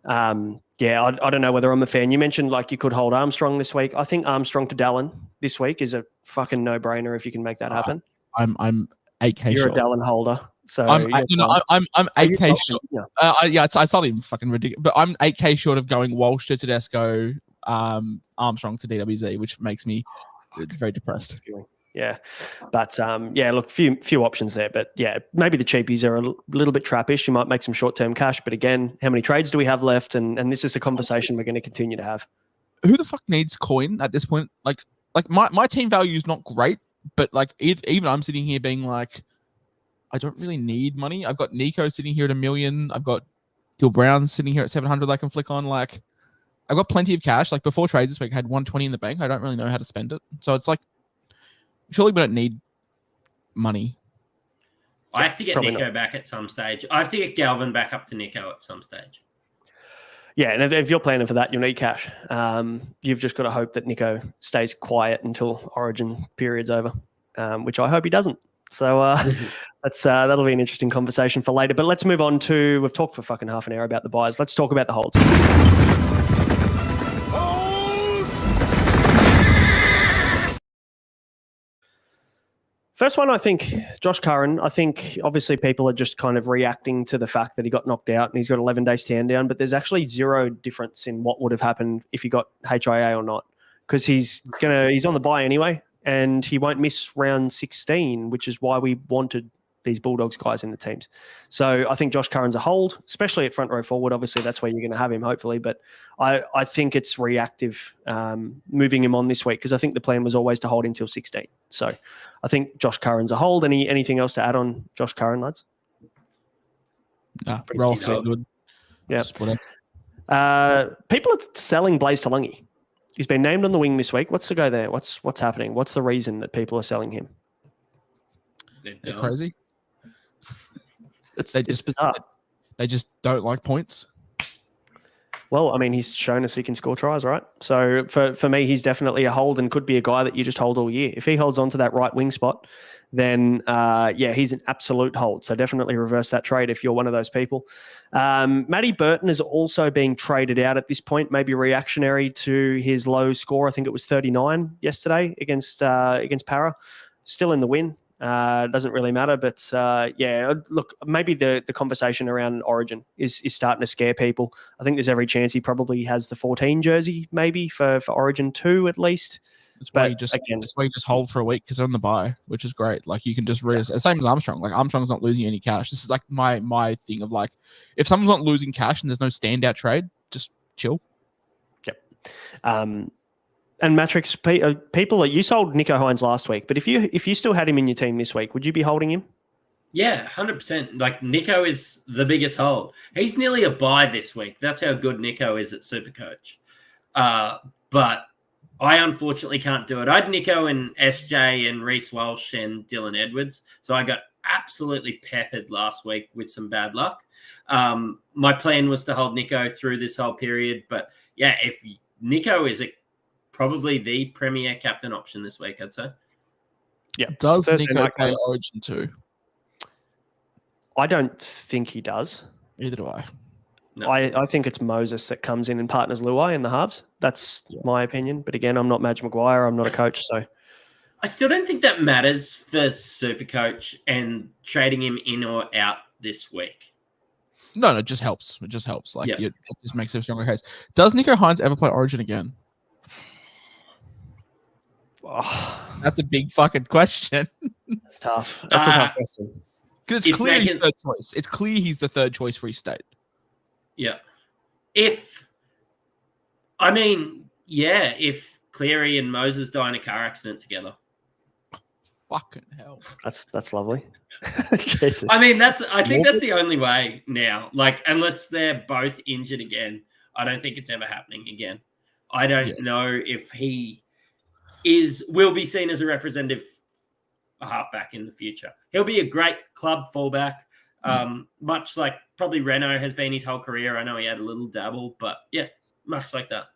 I don't know whether I'm a fan. You mentioned like you could hold Armstrong this week. I think Armstrong to Dallin this week is a fucking no-brainer if you can make that happen. I'm 8K You're short. a Dallin holder. So I'm 8K short. Yeah. I saw him fucking ridiculous, but I'm 8K short of going Walsh to Tedesco, Armstrong to DWZ, which makes me very depressed. Yeah, but look, few options there, but yeah, maybe the cheapies are a little bit trappish. You might make some short-term cash, but again, how many trades do we have left? And this is a conversation we're going to continue to have. Who the fuck needs coin at this point? Like my team value is not great, but like even I'm sitting here being like, I don't really need money. I've got Nico sitting here at $1 million. I've got Dill Brown sitting here at 700. I can flick on. Like, I've got plenty of cash. Like before trades this week, I had 120 in the bank. I don't really know how to spend it, so it's like, surely we don't need money. I have to get Probably Nico not. back at some stage. I have to get Galvin back up to Nico at some stage. Yeah, and if you're planning for that, you'll need cash. You've just got to hope that Nico stays quiet until Origin period's over, which I hope he doesn't. So that'll be an interesting conversation for later. But let's move on to, we've talked for fucking half an hour about the buys. Let's talk about the holds. First one, I think, Josh Curran. I think obviously people are just kind of reacting to the fact that he got knocked out and he's got 11-day stand down, but there's actually zero difference in what would have happened if he got HIA or not, because he's on the bye anyway, and he won't miss round 16, which is why we wanted these Bulldogs guys in the teams. So I think Josh Curran's a hold, especially at front row forward. Obviously, that's where you're going to have him, hopefully. But I think it's reactive moving him on this week, because I think the plan was always to hold him till 16. So I think Josh Curran's a hold. Anything else to add on Josh Curran, lads? Nah, roll so good. Yeah. People are selling Blaze Talungi. He's been named on the wing this week. What's the go there? What's happening? What's the reason that people are selling him? They're crazy. It's bizarre. They just don't like points. Well, I mean, he's shown us he can score tries, right? So for me, he's definitely a hold and could be a guy that you just hold all year. If he holds on to that right wing spot, then he's an absolute hold. So definitely reverse that trade if you're one of those people. Matty Burton is also being traded out at this point, maybe reactionary to his low score. I think it was 39 yesterday against Para. Still in the win. Doesn't really matter, but look, maybe the conversation around Origin is starting to scare people. I think there's every chance he probably has the 14 jersey, maybe for Origin 2 at least. That's why you just hold for a week because they're on the buy, which is great. Like you can just same as Armstrong. Like Armstrong's not losing any cash. This is like my thing of like, if someone's not losing cash and there's no standout trade, just chill. Yep. And Mattrix, people, you sold Nico Hines last week, but if you still had him in your team this week, would you be holding him? Yeah, 100%. Like Nico is the biggest hold. He's nearly a buy this week. That's how good Nico is at Supercoach. But I unfortunately can't do it. I had Nico and SJ and Reece Walsh and Dylan Edwards. So I got absolutely peppered last week with some bad luck. My plan was to hold Nico through this whole period. But yeah, if Nico is probably the premier captain option this week, I'd say. Yeah. Does Nico play Origin 2? I don't think he does. Neither do I. No. I think it's Moses that comes in and partners Luai in the halves. That's my opinion. But again, I'm not Madge Maguire. I'm not a coach. So I still don't think that matters for Supercoach and trading him in or out this week. No, it just helps. It just helps. Like it just makes it a stronger case. Does Nico Hines ever play Origin again? Oh, that's a big fucking question. That's tough. That's a tough question. Because it's clear he's third choice. It's clear he's the third choice for his state. Yeah. If Cleary and Moses die in a car accident together. Fucking hell. That's lovely. Jesus. I mean, I think that's the only way now. Like, unless they're both injured again, I don't think it's ever happening again. I don't know if he will be seen as a representative halfback in the future. He'll be a great club fullback, much like probably Braino has been his whole career. I know he had a little dabble, but yeah, much like that.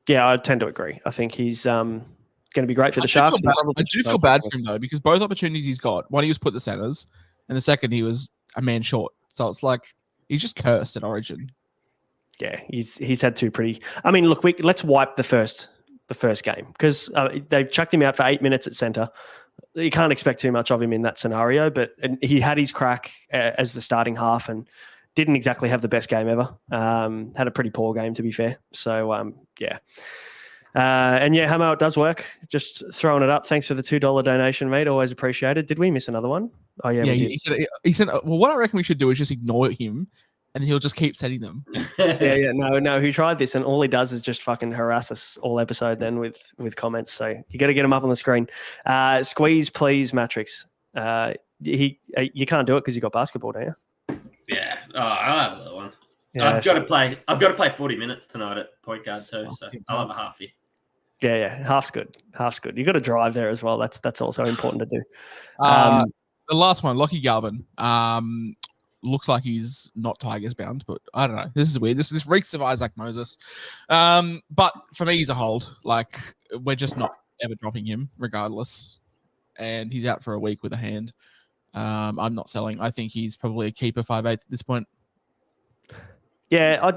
Yeah, I tend to agree. I think he's going to be great for the Sharks. I do feel bad for him though, because both opportunities he's got, one he was put the centers, and the second he was a man short. So it's like he's just cursed at Origin. Yeah, he's had two pretty. I mean, look, let's wipe the first game because they've chucked him out for 8 minutes at centre. You can't expect too much of him in that scenario, but he had his crack as the starting half and didn't exactly have the best game ever. Had a pretty poor game, to be fair. So, yeah. And yeah, Hamo, it does work. Just throwing it up. Thanks for the $2 donation, mate. Always appreciated. Did we miss another one? Oh, yeah. He said, well, what I reckon we should do is just ignore him and he'll just keep sending them. Yeah. No, he tried this and all he does is just fucking harass us all episode then with comments. So you got to get him up on the screen. Squeeze, please, Mattrix. You can't do it because you got basketball, don't you? Yeah. Oh, I'll have another one. Yeah, I've got to play 40 minutes tonight at point guard too, so I'll have a halfie. Yeah. Half's good. You got to drive there as well. That's also important to do. The last one, Lockie Galvin. Looks like he's not Tigers bound, but I don't know. This is weird. This reeks of Isaac Moses. But for me, he's a hold. Like, we're just not ever dropping him regardless. And he's out for a week with a hand. I'm not selling. I think he's probably a keeper 5'8" at this point. Yeah,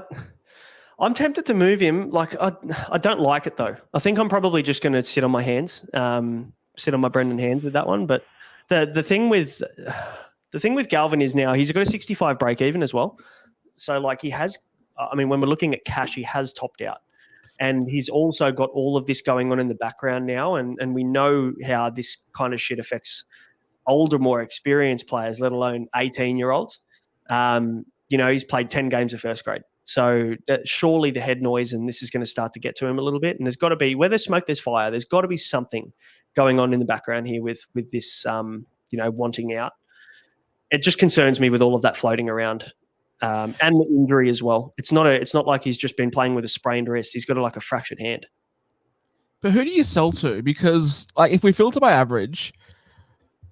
I'm tempted to move him. Like, I don't like it though. I think I'm probably just going to sit on my hands, sit on my Brendan hands with that one. But the thing with Galvin is now he's got a 65 break even as well. So like he has, I mean, when we're looking at cash, he has topped out. And he's also got all of this going on in the background now. And we know how this kind of shit affects older, more experienced players, let alone 18-year-olds. He's played 10 games of first grade. So surely the head noise and this is going to start to get to him a little bit. And there's got to be, where there's smoke, there's fire. There's got to be something going on in the background here with this, wanting out. It just concerns me with all of that floating around. And the injury as well. It's not like he's just been playing with a sprained wrist. He's got a fractured hand. But who do you sell to? Because like if we filter by average,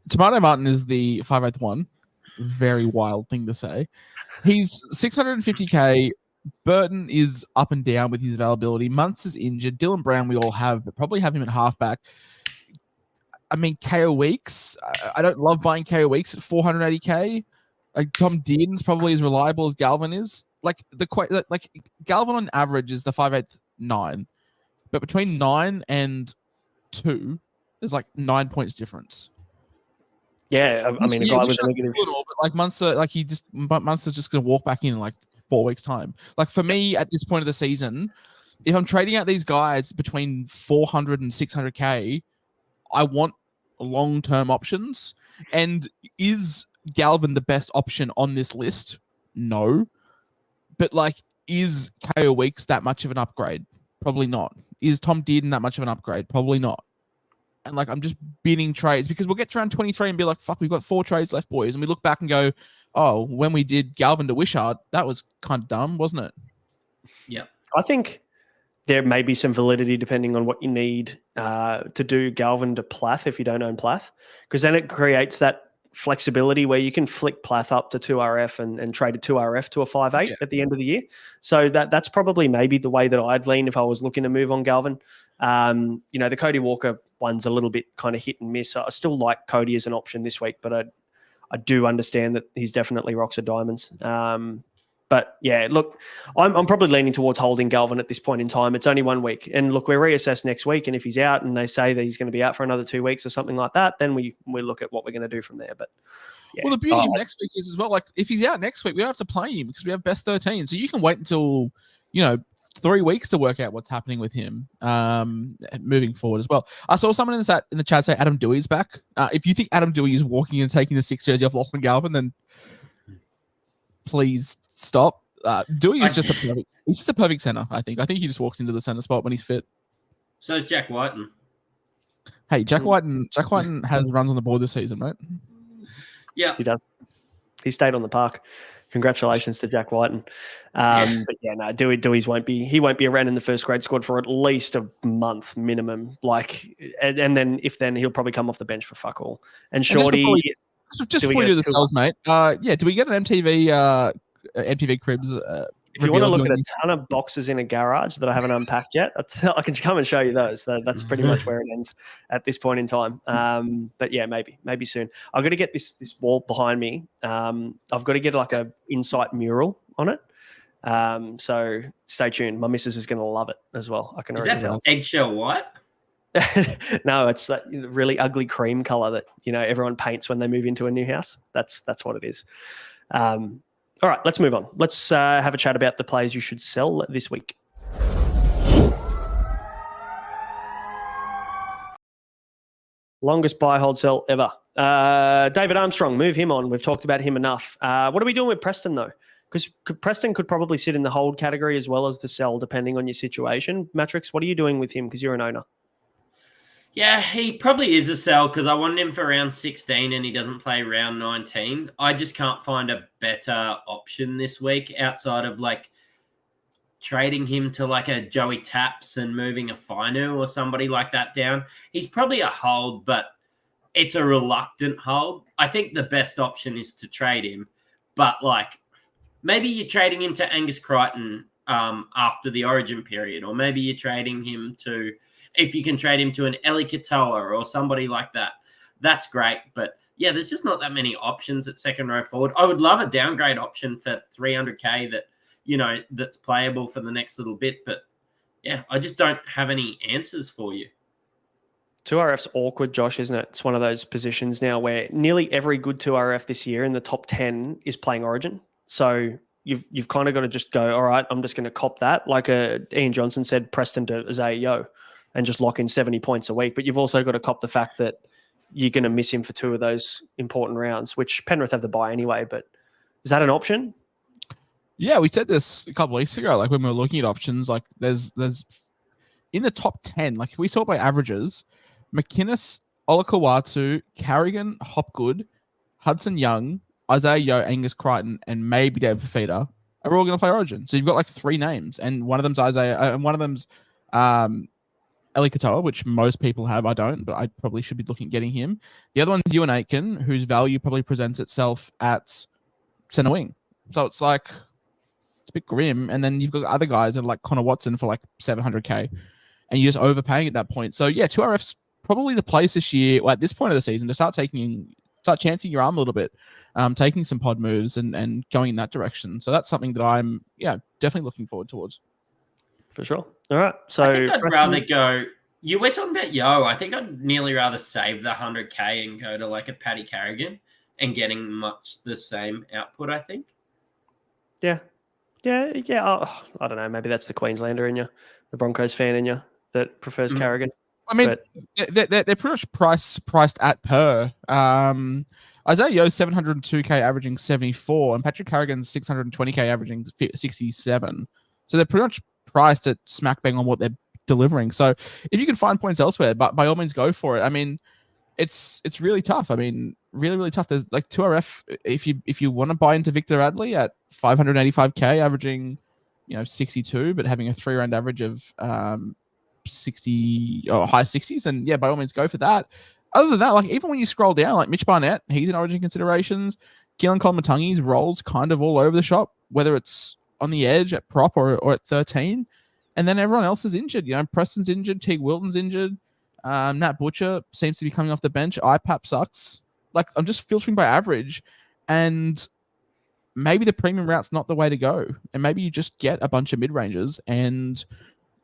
Tomato Martin is the 5'8" one. Very wild thing to say. He's 650k. Burton is up and down with his availability. Muntz is injured. Dylan Brown we all have, but probably have him at halfback. I mean, KO Weeks. I don't love buying KO Weeks at 480k. Like Tom Dearden's probably as reliable as Galvin is. Like Galvin on average is the 5'8", 9, but between 9 and 2, there's like 9 points difference. Yeah, I mean, a guy with a negative. But like Munster, Munster's just going to walk back in like 4 weeks' time. Like for me, at this point of the season, if I'm trading out these guys between 400 and 600k, I want long-term options. And is Galvin the best option on this list? No. But like, is KO Weeks that much of an upgrade? Probably not. Is Tom Dearden that much of an upgrade? Probably not. And like, I'm just bidding trades because we'll get to round 23 and be like, fuck, we've got 4 trades left, boys. And we look back and go, oh, when we did Galvin to Wishart, that was kind of dumb, wasn't it? Yeah. I think there may be some validity depending on what you need to do Galvin to Plath if you don't own Plath, because then it creates that flexibility where you can flick Plath up to 2RF and trade a 2RF to a 5'8" at the end of the year. So that's probably maybe the way that I'd lean if I was looking to move on Galvin. The Cody Walker one's a little bit kind of hit and miss. I still like Cody as an option this week, but I do understand that he's definitely rocks of diamonds. But yeah, look, I'm probably leaning towards holding Galvin at this point in time. It's only 1 week. And look, we reassess next week. And if he's out and they say that he's going to be out for another 2 weeks or something like that, then we look at what we're going to do from there. But yeah. Well, the beauty of next week is as well, like if he's out next week, we don't have to play him because we have best 13. So you can wait until, 3 weeks to work out what's happening with him moving forward as well. I saw someone in the chat say Adam Dewey's back. If you think Adam Dewey is walking and taking the 6 jersey off Lachlan Galvin, then please stop. Dewey is just a perfect center, I think. I think he just walks into the center spot when he's fit. So is Jack Whiten. Hey, Jack Whiten has runs on the board this season, right? Yeah. He does. He stayed on the park. Congratulations to Jack Whiten. But yeah, no, Dewey's won't be around in the first grade squad for at least a month minimum. And then he'll probably come off the bench for fuck all. And Shorty, just before we do the cells, mate. Do we get an MTV Cribs? If you want to look at a ton of boxes in a garage that I haven't unpacked yet, I can come and show you those. That's pretty much where it ends at this point in time. But yeah, maybe soon. I've got to get this wall behind me. I've got to get like a insight mural on it. So stay tuned. My missus is going to love it as well. I can already tell. Is that eggshell white? No, it's that really ugly cream color that everyone paints when they move into a new house. That's what it is. All right, let's move on. Let's have a chat about the players you should sell this week. Longest buy, hold, sell ever. David Armstrong, move him on. We've talked about him enough. What are we doing with Preston, though? Because Preston could probably sit in the hold category as well as the sell, depending on your situation. Mattrix, what are you doing with him? Because you're an owner. Yeah, he probably is a sell because I wanted him for round 16 and he doesn't play round 19. I just can't find a better option this week outside of trading him to a Joey Taps and moving a Finu or somebody like that down. He's probably a hold, but it's a reluctant hold. I think the best option is to trade him, but maybe you're trading him to Angus Crichton after the Origin period, or maybe you're trading him to... If you can trade him to an Eli Katoa or somebody like that, that's great. But yeah, there's just not that many options at second row forward. I would love a downgrade option for 300K that's playable for the next little bit. But yeah, I just don't have any answers for you. 2RF's awkward, Josh, isn't it? It's one of those positions now where nearly every good 2RF this year in the top 10 is playing Origin. So you've kind of got to just go, all right, I'm just going to cop that. Like Ian Johnson said, Preston to Zayo, and just lock in 70 points a week. But you've also got to cop the fact that you're going to miss him for 2 of those important rounds, which Penrith have the bye anyway. But is that an option? Yeah, we said this a couple of weeks ago, when we were looking at options, there's in the top 10, if we sort by averages, McInnes, Olakawatu, Carrigan, Hopgood, Hudson Young, Isaiah Yeo, Angus Crichton, and maybe David Fafita are all going to play Origin. So you've got 3 names, and one of them's Isaiah, and one of them's Eli Katoa, which most people have. I don't, but I probably should be looking at getting him. The other one's Ewan Aitken, whose value probably presents itself at centre wing. So it's it's a bit grim. And then you've got other guys that are Connor Watson for 700K, and you're just overpaying at that point. So yeah, 2RF's probably the place this year, at this point of the season, to start chancing your arm a little bit, taking some pod moves and going in that direction. So that's something that I'm definitely looking forward towards. For sure. All right. So I think I'd rather go. You were talking about Yo. I think I'd nearly rather save the 100K and go to a Paddy Carrigan and getting much the same output, I think. Yeah. Oh, I don't know. Maybe that's the Queenslander in you, the Broncos fan in you that prefers Carrigan. I mean, they're pretty much priced at per. Isaiah Yeo 702K averaging 74, and Patrick Carrigan 620K averaging 67. So they're pretty much priced at smack bang on what they're delivering. So if you can find points elsewhere, but by all means go for it. I mean, it's really tough. I mean, really tough. There's 2RF. If you want to buy into Victor Radley at 585K, averaging 62, but having a 3-round average of 60 or high 60s, and yeah, by all means go for that. Other than that, even when you scroll down, Mitch Barnett, he's in Origin considerations. Keelan Kolmatungi's rolls kind of all over the shop, whether it's on the edge at prop or at 13, and then everyone else is injured. Preston's injured, Teague Wilton's injured, Nat Butcher seems to be coming off the bench. IPAP sucks. I'm just filtering by average, and maybe the premium route's not the way to go, and maybe you just get a bunch of mid ranges and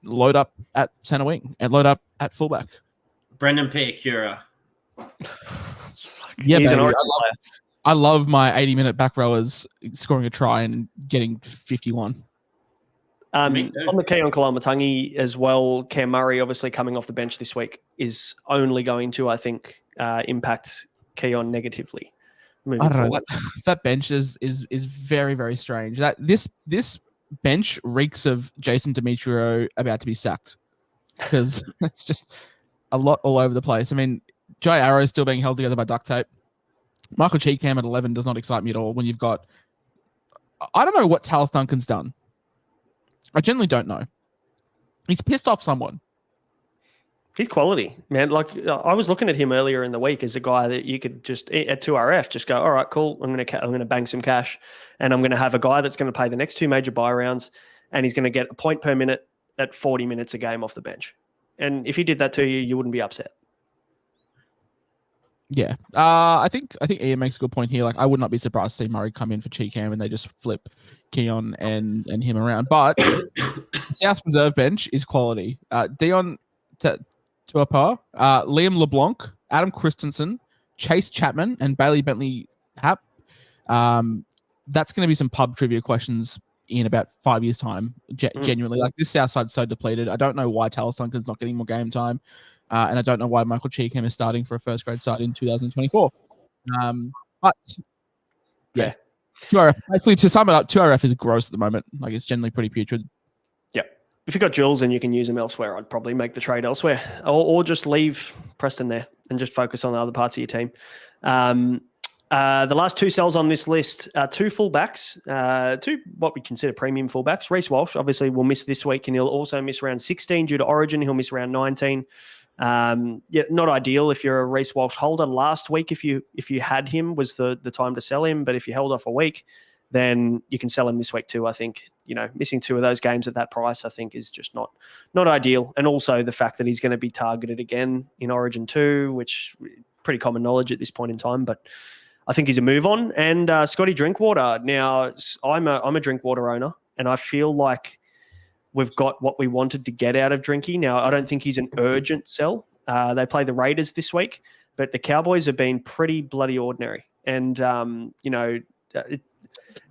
load up at center wing and load up at fullback. Brendan Piacura. Yeah, he's an Origin player. I love my 80-minute back rowers scoring a try and getting 51. On the Keon Kalamatangi as well, Cam Murray, obviously coming off the bench this week, is only going to, I think, impact Keon negatively. I don't know. That bench is very, very strange. That this bench reeks of Jason Demetrio about to be sacked, because it's just a lot all over the place. I mean, Jai Arrow is still being held together by duct tape. Michael Cheekham at 11 does not excite me at all when you've got... I don't know what Talis Duncan's done. I generally don't know. He's pissed off someone. He's quality, man. Like I was looking at him earlier in the week as a guy that you could just at 2RF just go, all right, cool. I'm going to bang some cash, and I'm going to have a guy that's going to play the next 2 major buy rounds, and he's going to get a point per minute at 40 minutes a game off the bench. And if he did that to you, you wouldn't be upset. Yeah, I think Ian makes a good point here. Like, I would not be surprised to see Murray come in for Cheekham and they just flip Keon and him around. But the South Reserve bench is quality. Dion Tuapa, Liam LeBlanc, Adam Christensen, Chase Chapman, and Bailey Bentley Happ. That's going to be some pub trivia questions in about 5 years' time. Genuinely, like, this South side's so depleted. I don't know why Talis Duncan's not getting more game time. And I don't know why Michael Cheekham is starting for a first grade side in 2024. But yeah, 2RF, basically, to sum it up, 2RF is gross at the moment. Like, it's generally pretty putrid. Yeah. If you've got Jules and you can use them elsewhere, I'd probably make the trade elsewhere, or just leave Preston there and just focus on the other parts of your team. The last 2 sells on this list are 2 fullbacks, 2 what we consider premium fullbacks. Reece Walsh obviously will miss this week, and he'll also miss round 16 due to Origin. He'll miss round 19. Not ideal if you're a Reece Walsh holder. Last week, if you had him, was the time to sell him. But if you held off a week, then you can sell him this week too. I think, missing 2 of those games at that price, I think, is just not ideal. And also the fact that he's going to be targeted again in Origin 2, which pretty common knowledge at this point in time. But I think he's a move on. And Scotty Drinkwater. Now, I'm a Drinkwater owner, and I feel like we've got what we wanted to get out of Drinky. Now, I don't think he's an urgent sell. They play the Raiders this week, but the Cowboys have been pretty bloody ordinary. And, I'm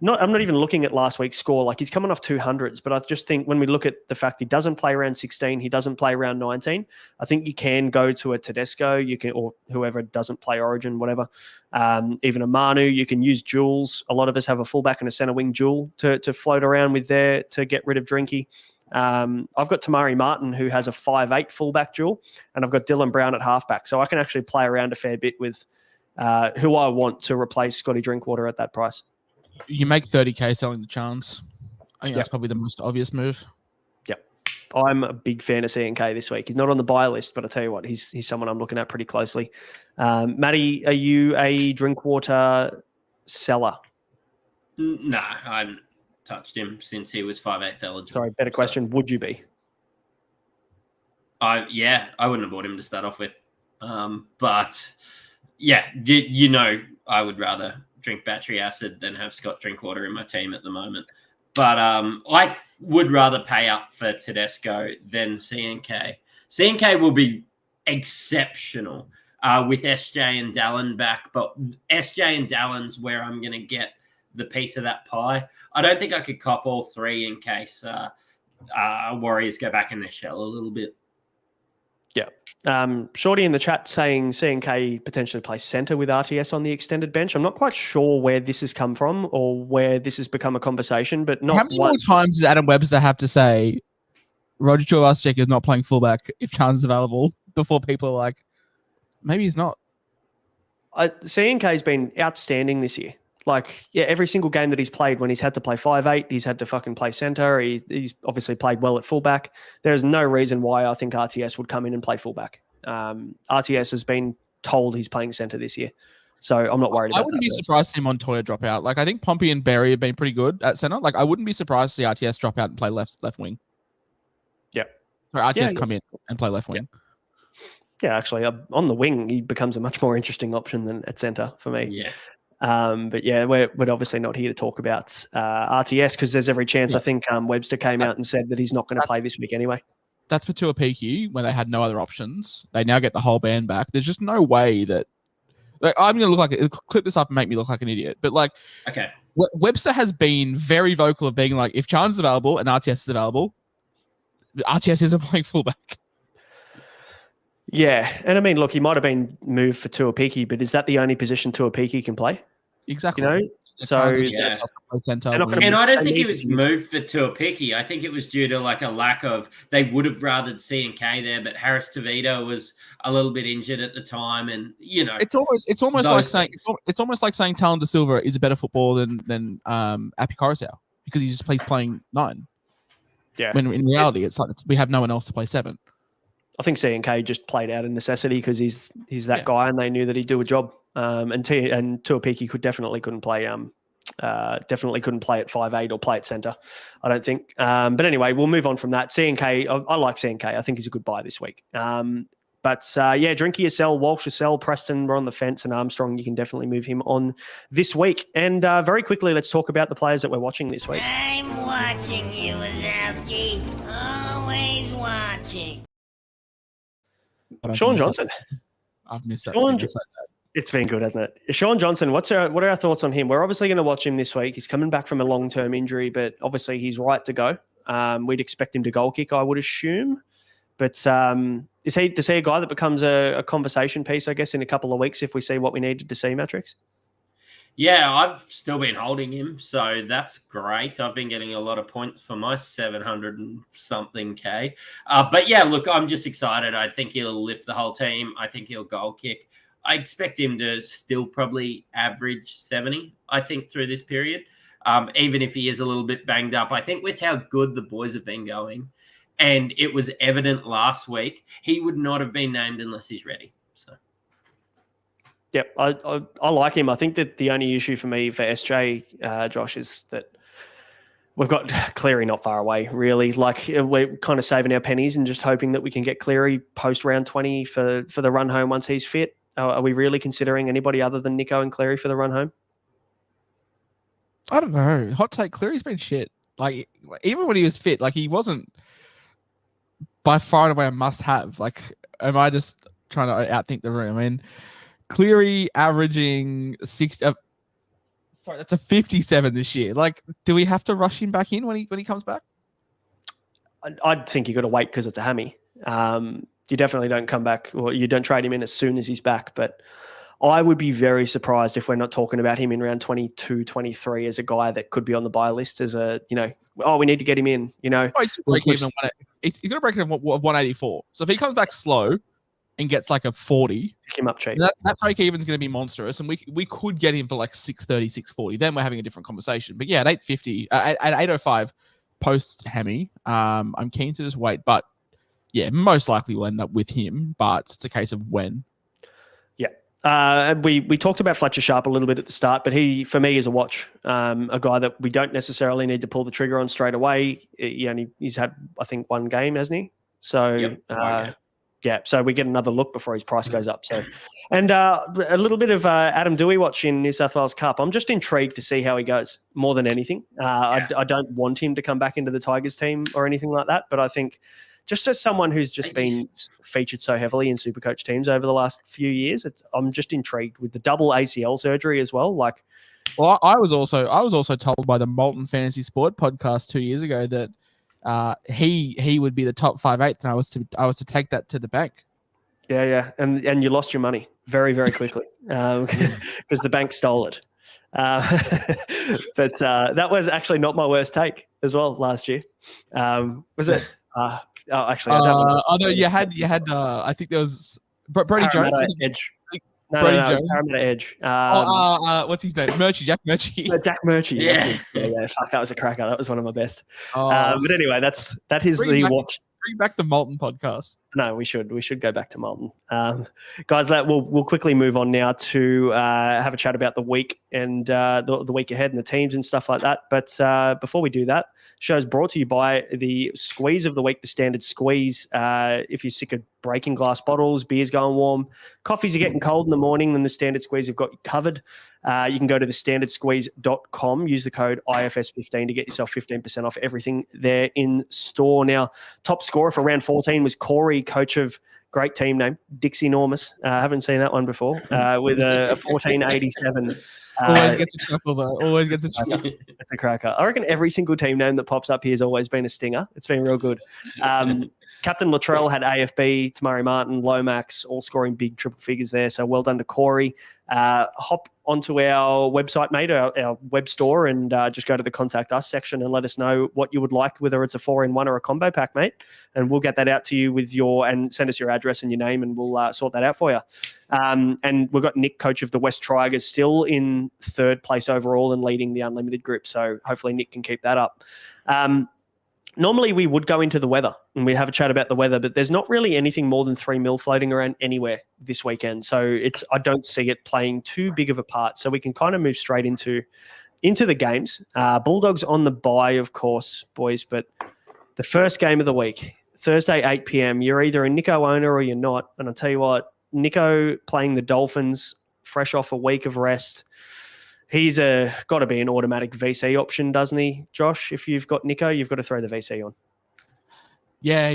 not even looking at last week's score. Like, he's coming off 200s, but I just think when we look at the fact he doesn't play around 16, he doesn't play around 19, I think you can go to a Tedesco, or whoever doesn't play Origin, whatever. Even a Manu, you can use Jules. A lot of us have a fullback and a centre wing duel to float around with there to get rid of Drinky. I've got Tamari Martin, who has a 5'8" fullback duel, and I've got Dylan Brown at halfback. So I can actually play around a fair bit with who I want to replace Scotty Drinkwater at that price. You make 30K selling the chance. I think that's probably the most obvious move. Yep. I'm a big fan of CNK this week. He's not on the buy list, but I tell you what, he's someone I'm looking at pretty closely. Matty, are you a Drinkwater seller? No, I haven't touched him since he was 5'8" eligible. Sorry, better question. Would you be? I wouldn't have bought him to start off with. But yeah, I would rather drink battery acid than have Scott Drinkwater in my team at the moment. But I would rather pay up for Tedesco than CNK. CNK will be exceptional with SJ and Dallin back, but SJ and Dallin's where I'm going to get the piece of that pie. I don't think I could cop all 3 in case Warriors go back in their shell a little bit. Yeah. Shorty in the chat saying CNK potentially plays centre with RTS on the extended bench. I'm not quite sure where this has come from or where this has become a conversation, but not. How many more times does Adam Webster have to say Roger Chuvasek is not playing fullback if chance is available before people are like, maybe he's not? CNK has been outstanding this year. Like, yeah, every single game that he's played, when he's had to play 5'8", he's had to fucking play centre. He's obviously played well at fullback. There's no reason why I think RTS would come in and play fullback. RTS has been told he's playing centre this year, so I'm not worried about that. I wouldn't be surprised to see Montoya drop out. Like, I think Pompey and Berry have been pretty good at centre. Like, I wouldn't be surprised to see RTS drop out and play left wing. Yeah. Or RTS come in and play left wing. Yeah, actually, on the wing, he becomes a much more interesting option than at centre for me. Yeah. But yeah, we're obviously not here to talk about RTS because there's every chance. I think Webster came out and said that he's not going to play this week anyway. That's for Tuapiki when they had no other options. They now get the whole band back. There's just no way that. Like, I'm going to look like clip this up and make me look like an idiot. But like, okay, Webster has been very vocal of being like, if Chance is available and RTS is available, RTS isn't playing fullback. Yeah, and I mean, look, he might have been moved for Tuapiki, but is that the only position Tuapiki can play? Exactly. So yeah. Center, They're not gonna And I don't they think need it was to use- moved for Tuapiki. I think it was due to like a lack of. They would have rathered C&K there, but Harris Tavita was a little bit injured at the time, and it's almost those like saying things. it's almost like saying Talon De Silva is a better footballer than Api Coruscant because he's playing 9. Yeah. When in reality, it's like we have no one else to play 7. I think C&K just played out of necessity because he's that guy, and they knew that he'd do a job. And Tuapiki couldn't play at 5'8" or play at centre, I don't think. But anyway, we'll move on from that. C&K, I like C&K. I think he's a good buy this week. But Drinky you sell, Walsh you sell, Preston we're on the fence, and Armstrong you can definitely move him on this week. And very quickly, let's talk about the players that we're watching this week. I'm watching you, Wazowski. Always watching. Sean Johnson. I've missed that. It's been good, hasn't it? Sean Johnson, what are our thoughts on him? We're obviously going to watch him this week. He's coming back from a long-term injury, but obviously he's right to go. We'd expect him to goal kick, I would assume. But is he a guy that becomes a conversation piece, I guess, in a couple of weeks if we see what we needed to see, Mattrix? Yeah, I've still been holding him, so that's great. I've been getting a lot of points for my 700 and something K. But yeah, look, I'm just excited. I think he'll lift the whole team. I think he'll goal kick. I expect him to still probably average 70, I think, through this period, even if he is a little bit banged up. I think with how good the boys have been going, and it was evident last week, he would not have been named unless he's ready. So. Yep, I like him. I think that the only issue for me for SJ, Josh, is that we've got Cleary not far away, really. Like we're kind of saving our pennies and just hoping that we can get Cleary post round 20 for the run home once he's fit. Are we really considering anybody other than Nico and Cleary for the run home? I don't know. Hot take, Cleary's been shit. Like even when he was fit, like he wasn't by far and away a must-have. Like, am I just trying to outthink the room? I mean, Cleary averaging 6. Sorry, that's a 57 this year. Like, do we have to rush him back in when he comes back? I'd think you got to wait because it's a hammy. You definitely don't come back, or you don't trade him in as soon as he's back. But I would be very surprised if we're not talking about him in round 22, 23 as a guy that could be on the buy list as a, we need to get him in, Oh, he's going to break even of 184. So if he comes back slow and gets like a 40, pick him up cheap. That break even is going to be monstrous, and we could get him for like 630, 640. Then we're having a different conversation. But yeah, at 850, at 805 post hammy, I'm keen to just wait. But yeah, most likely we'll end up with him, but it's a case of when. Yeah. We talked about Fletcher Sharp a little bit at the start, but he, for me, is a watch. A guy that we don't necessarily need to pull the trigger on straight away. He's had, I think, one game, hasn't he? So, yeah, so we get another look before his price goes up. So, and a little bit of Adam Dewey watch in New South Wales Cup. I'm just intrigued to see how he goes more than anything. I don't want him to come back into the Tigers team or anything like that, but I think just as someone who's just been featured so heavily in Supercoach teams over the last few years, I'm just intrigued with the double ACL surgery as well. Like, well, I was also told by the Molten Fantasy Sport podcast 2 years ago that he would be the top 5/8, and I was to take that to the bank. Yeah, and you lost your money very, very quickly because the bank stole it. But that was actually not my worst take as well last year. Was it? Actually, I don't know. Oh no, you had. I think there was Brody Jones. Edge. Brody Jones. Parramatta Edge. What's his name? Jack Murchie. Jack Murchie. Yeah. Yeah. Fuck, that was a cracker. That was one of my best. But anyway, that is the watch. Bring back the Molten podcast. No, we should go back to Molten. Guys, we'll quickly move on now to have a chat about the week and the week ahead and the teams and stuff like that. But before we do that, show is brought to you by the squeeze of the week, the standard squeeze. If you're sick of breaking glass bottles, beer's going warm, coffees are getting cold in the morning, then the standard squeeze have got you covered. You can go to thestandardsqueeze.com, use the code IFS15 to get yourself 15% off everything there in store. Now, top scorer for round 14 was Corey, coach of great team name, Dixie Enormous. I haven't seen that one before, with a 1487. Always gets a chuckle though. Always gets a chuckle. It's a cracker. I reckon every single team name that pops up here has always been a stinger. It's been real good. Captain Latrell had AFB, Tamari Martin, Lomax, all scoring big triple figures there. So well done to Corey. Hop onto our website, mate, our web store, and just go to the Contact Us section and let us know what you would like, whether it's a 4-in-1 or a combo pack, mate. And we'll get that out to you and send us your address and your name, and we'll sort that out for you. And we've got Nick, coach of the West Tigers, still in 3rd place overall and leading the Unlimited group. So hopefully Nick can keep that up. Normally we would go into the weather and we have a chat about the weather, but there's not really anything more than 3 mil floating around anywhere this weekend. So I don't see it playing too big of a part. So we can kind of move straight into the games. Bulldogs on the bye, of course, boys, but the first game of the week, Thursday, 8 p.m, you're either a Nico owner or you're not. And I'll tell you what, Nico playing the Dolphins, fresh off a week of rest, he's got to be an automatic VC option, doesn't he, Josh? If you've got Nico, you've got to throw the VC on. Yeah,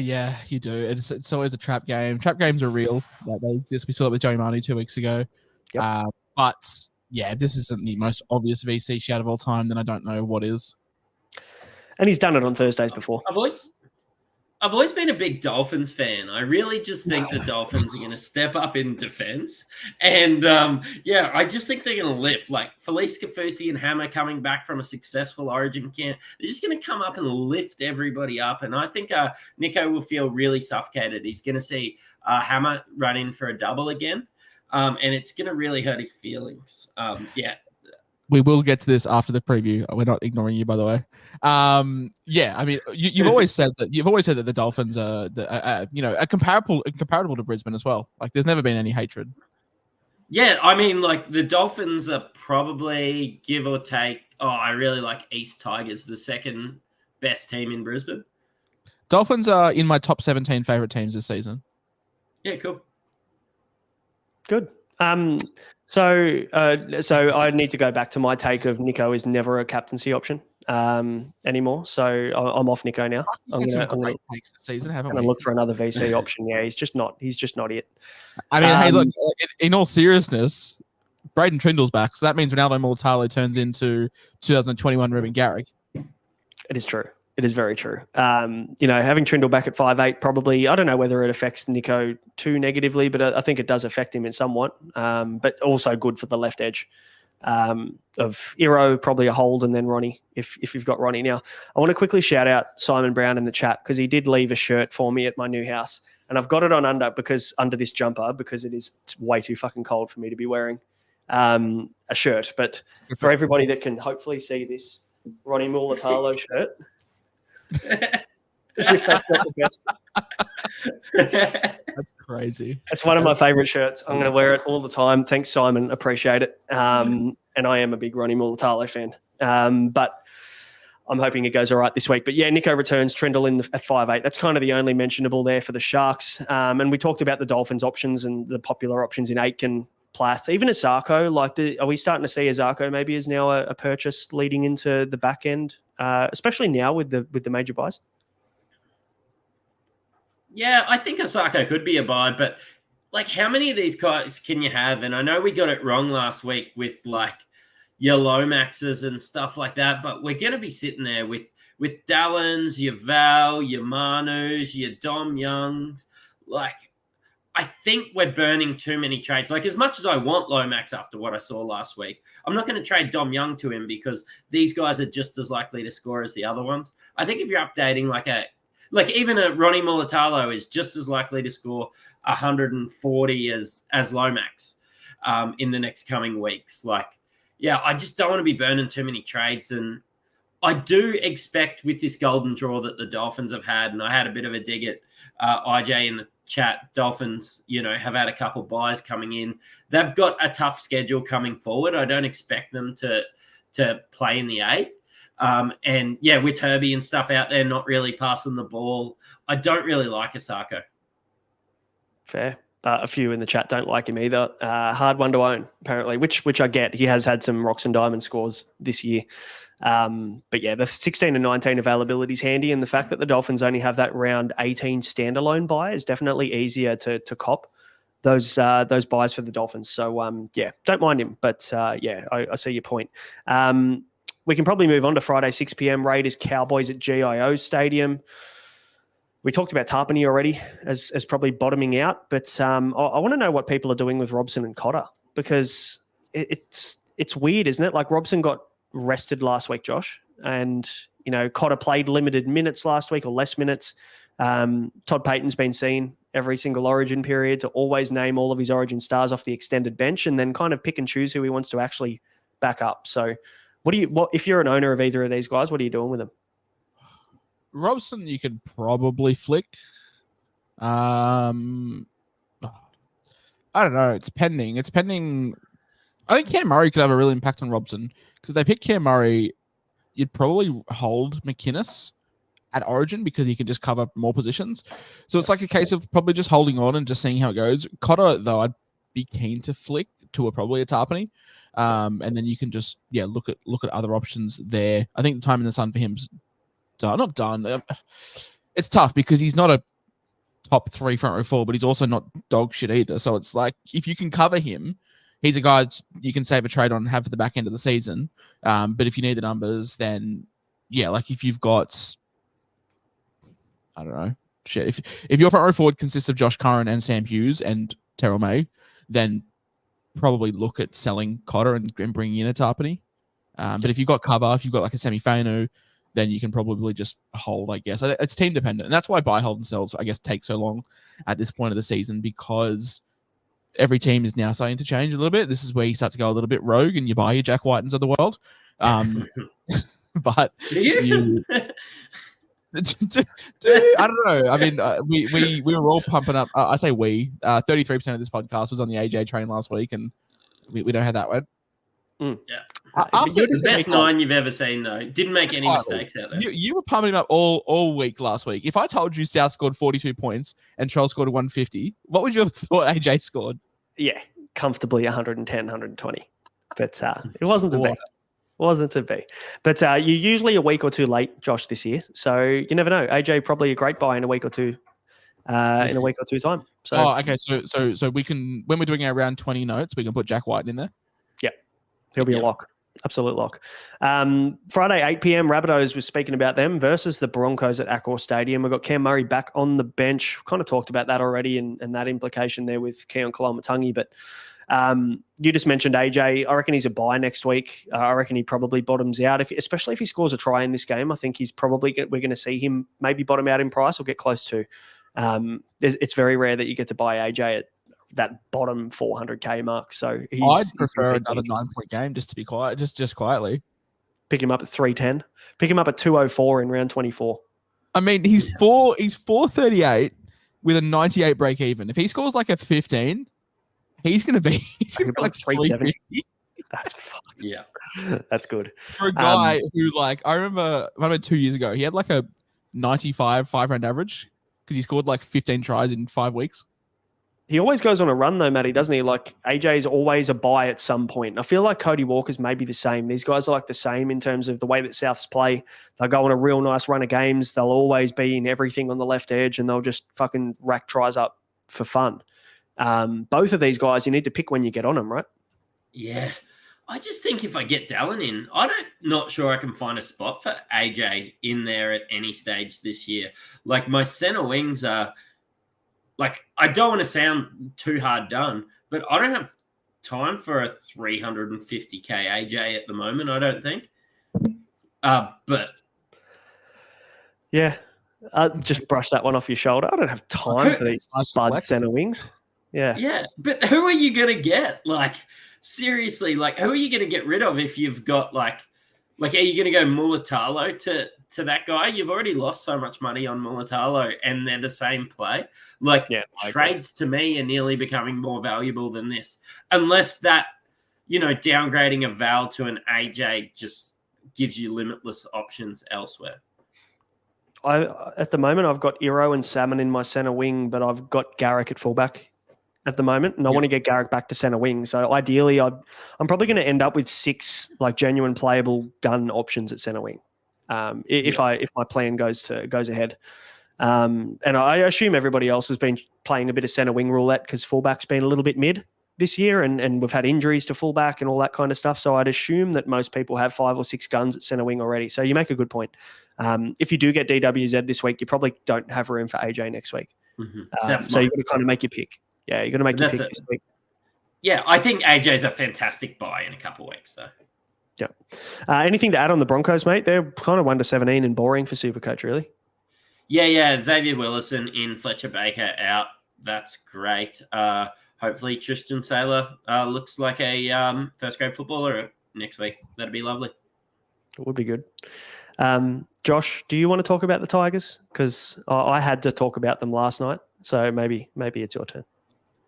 you do. It's always a trap game. Trap games are real. Like we saw it with Joey Marnie 2 weeks ago. Yep. But yeah, this isn't the most obvious VC shout of all time, then I don't know what is. And he's done it on Thursdays before. I've always been a big Dolphins fan. I really just think the Dolphins are going to step up in defense. And, I just think they're going to lift. Like, Felice Kafusi and Hammer coming back from a successful Origin camp, they're just going to come up and lift everybody up. And I think Nico will feel really suffocated. He's going to see Hammer run in for a double again, and it's going to really hurt his feelings. We will get to this after the preview. We're not ignoring you, by the way. I mean, you've always said that the Dolphins are, comparable to Brisbane as well. Like, there's never been any hatred. Yeah, I mean, like the Dolphins are probably, give or take. Oh, I really like East Tigers, the second best team in Brisbane. Dolphins are in my top 17 favorite teams this season. Yeah, cool. Good. So I need to go back to my take of Nico is never a captaincy option anymore. So I'm off Nico now. I'm going to look for another VC option. Yeah, he's just not it. I mean, hey, look, in all seriousness, Braden Trindle's back. So that means Ronaldo Mulitalo turns into 2021 Ruben Garrick. It is true. It is very true. Having Trindle back at 5'8", probably, I don't know whether it affects Nico too negatively, but I think it does affect him in somewhat. But also good for the left edge of Iro, probably a hold, and then Ronnie, if you've got Ronnie. Now, I want to quickly shout out Simon Brown in the chat because he did leave a shirt for me at my new house. And I've got it on under this jumper because it's way too fucking cold for me to be wearing a shirt. But for everybody that can hopefully see this Ronnie Mulitalo shirt, as if that's not the best. That's crazy. It's one of my favorite shirts. I'm going to wear it all the time. Thanks, Simon. Appreciate it. And I am a big Ronnie Mulitalo fan. But I'm hoping it goes all right this week. But yeah, Nico returns, Trindle at 5'8". That's kind of the only mentionable there for the Sharks. And we talked about the Dolphins options and the popular options in Aitken, Plath, even Asako. Are we starting to see Asako maybe is now a purchase leading into the back end, especially now with the major buys? Yeah, I think Asako could be a buy, but like, how many of these guys can you have? And I know we got it wrong last week with like your Lomaxes and stuff like that, but we're going to be sitting there with Dallins, your Val, your Manus, your Dom Youngs. Like, I think we're burning too many trades. Like, as much as I want Lomax after what I saw last week, I'm not going to trade Dom Young to him because these guys are just as likely to score as the other ones. I think if you're updating even a Ronnie Mulitalo is just as likely to score 140 as Lomax in the next coming weeks. Like, yeah, I just don't want to be burning too many trades. And I do expect with this golden draw that the Dolphins have had, and I had a bit of a dig at IJ in the chat, Dolphins, have had a couple buys coming in. They've got a tough schedule coming forward. I don't expect them to play in the 8. And yeah, with Herbie and stuff out there, not really passing the ball, I don't really like Asako. Fair. A few in the chat don't like him either. Hard one to own, apparently, which I get. He has had some rocks and diamond scores this year. But yeah, the 16 and 19 availability is handy, and the fact that the Dolphins only have that round 18 standalone buy is definitely easier to cop those buys for the Dolphins. So don't mind him, but I see your point. We can probably move on to Friday 6 p.m. Raiders Cowboys at GIO Stadium. We talked about Tarpany already as probably bottoming out, but I want to know what people are doing with Robson and Cotter, because it's weird, isn't it? Like, Robson got rested last week, Josh, and Cotter played limited minutes last week, or less minutes. Todd Payton's been seen every single Origin period to always name all of his Origin stars off the extended bench, and then kind of pick and choose who he wants to actually back up. So, what if you're an owner of either of these guys? What are you doing with them? Robson, you could probably flick. I don't know. It's pending. I think Cam Murray could have a real impact on Robson, because if they pick Cam Murray, you'd probably hold McInnes at Origin because he can just cover more positions. So it's like a case of probably just holding on and just seeing how it goes. Cotter, though, I'd be keen to flick to probably a Tarpany. And then you can just look at other options there. I think the time in the sun for him's not done. It's tough because he's not a top 3 front row forward, but he's also not dog shit either. So it's like, if you can cover him, he's a guy you can save a trade on and have for the back end of the season. But if you need the numbers, then like if you've got, I don't know, shit. If your front row forward consists of Josh Curran and Sam Hughes and Terrell May, then probably look at selling Cotter and bringing in a Tarpany. But if you've got cover, if you've got like a Semi Fainu, then you can probably just hold, I guess. It's team dependent. And that's why buy, hold, and sells, I guess, take so long at this point of the season, because every team is now starting to change a little bit. This is where you start to go a little bit rogue and you buy your Jack Whitens of the world. But do you? I don't know. I mean, we were all pumping up. I say we. 33% of this podcast was on the AJ train last week, and we know how that went. Yeah. You're the best 9 you've ever seen, though. Didn't make any mistakes out there. You were pumping him up all week last week. If I told you South scored 42 points and Troll scored 150, what would you have thought AJ scored? Yeah, comfortably 110, 120. But it wasn't to be. Wasn't to be. But you're usually a week or two late, Josh, this year. So you never know. AJ probably a great buy in a week or two. In a week or two time. So okay. So we can, when we're doing our round 20 notes, we can put Jack White in there. Yeah, he'll be a lock. Absolute lock. Friday, 8 p.m, Rabbitohs was speaking about them versus the Broncos at Accor Stadium. We've got Cam Murray back on the bench. Kind of talked about that already and that implication there with Keon Kalamatangi. But you just mentioned AJ. I reckon he's a buy next week. I reckon he probably bottoms out, especially if he scores a try in this game. I think we're going to see him maybe bottom out in price or get close to. It's very rare that you get to buy AJ at that bottom 400k mark. So I'd prefer another 9-point game just to be quiet, just quietly. Pick him up at 310. Pick him up at 204 in round 24. I mean, he's 438 with a 98 break even. If he scores like a 15, he's gonna be like 370. That's fucked. Yeah, that's good for a guy who, like, I remember 2 years ago, he had like a 95 5-round average because he scored like 15 tries in 5 weeks. He always goes on a run though, Matty, doesn't he? Like, AJ's always a buy at some point. I feel like Cody Walker's maybe the same. These guys are like the same in terms of the way that Souths play. They'll go on a real nice run of games. They'll always be in everything on the left edge and they'll just fucking rack tries up for fun. Both of these guys, you need to pick when you get on them, right? Yeah. I just think if I get Dallin in, not sure I can find a spot for AJ in there at any stage this year. Like, my center wings are, like, I don't want to sound too hard done, but I don't have time for a 350k AJ at the moment, I don't think. But yeah, just brush that one off your shoulder. I don't have time for these spud center wings. Yeah. Yeah, but who are you going to get? Like, seriously, like, who are you going to get rid of if you've got, like, are you going to go Mulatalo to that guy? You've already lost so much money on Mulatalo and they're the same play. Like, trades to me are nearly becoming more valuable than this. Unless that, downgrading a Val to an AJ just gives you limitless options elsewhere. At the moment, I've got Iro and Salmon in my center wing, but I've got Garrick at fullback at the moment, and I want to get Garrick back to center wing. So ideally, I'm probably going to end up with 6 like genuine playable gun options at center wing. If my plan goes ahead, and I assume everybody else has been playing a bit of center wing roulette because fullback's been a little bit mid this year, and we've had injuries to fullback and all that kind of stuff. So I'd assume that most people have 5 or 6 guns at centre wing already. So you make a good point. If you do get DWZ this week, you probably don't have room for AJ next week. So you've got to kind of make your pick. Yeah, you've got to make your pick this week. Yeah, I think AJ's a fantastic buy in a couple of weeks, though. Yeah. Anything to add on the Broncos, mate? They're kind of 1-17 and boring for Supercoach, really. Yeah. Xavier Willison in, Fletcher Baker out. That's great. Hopefully Tristan Saylor looks like a first-grade footballer next week. That'd be lovely. It would be good. Josh, do you want to talk about the Tigers? Because I had to talk about them last night, so maybe it's your turn.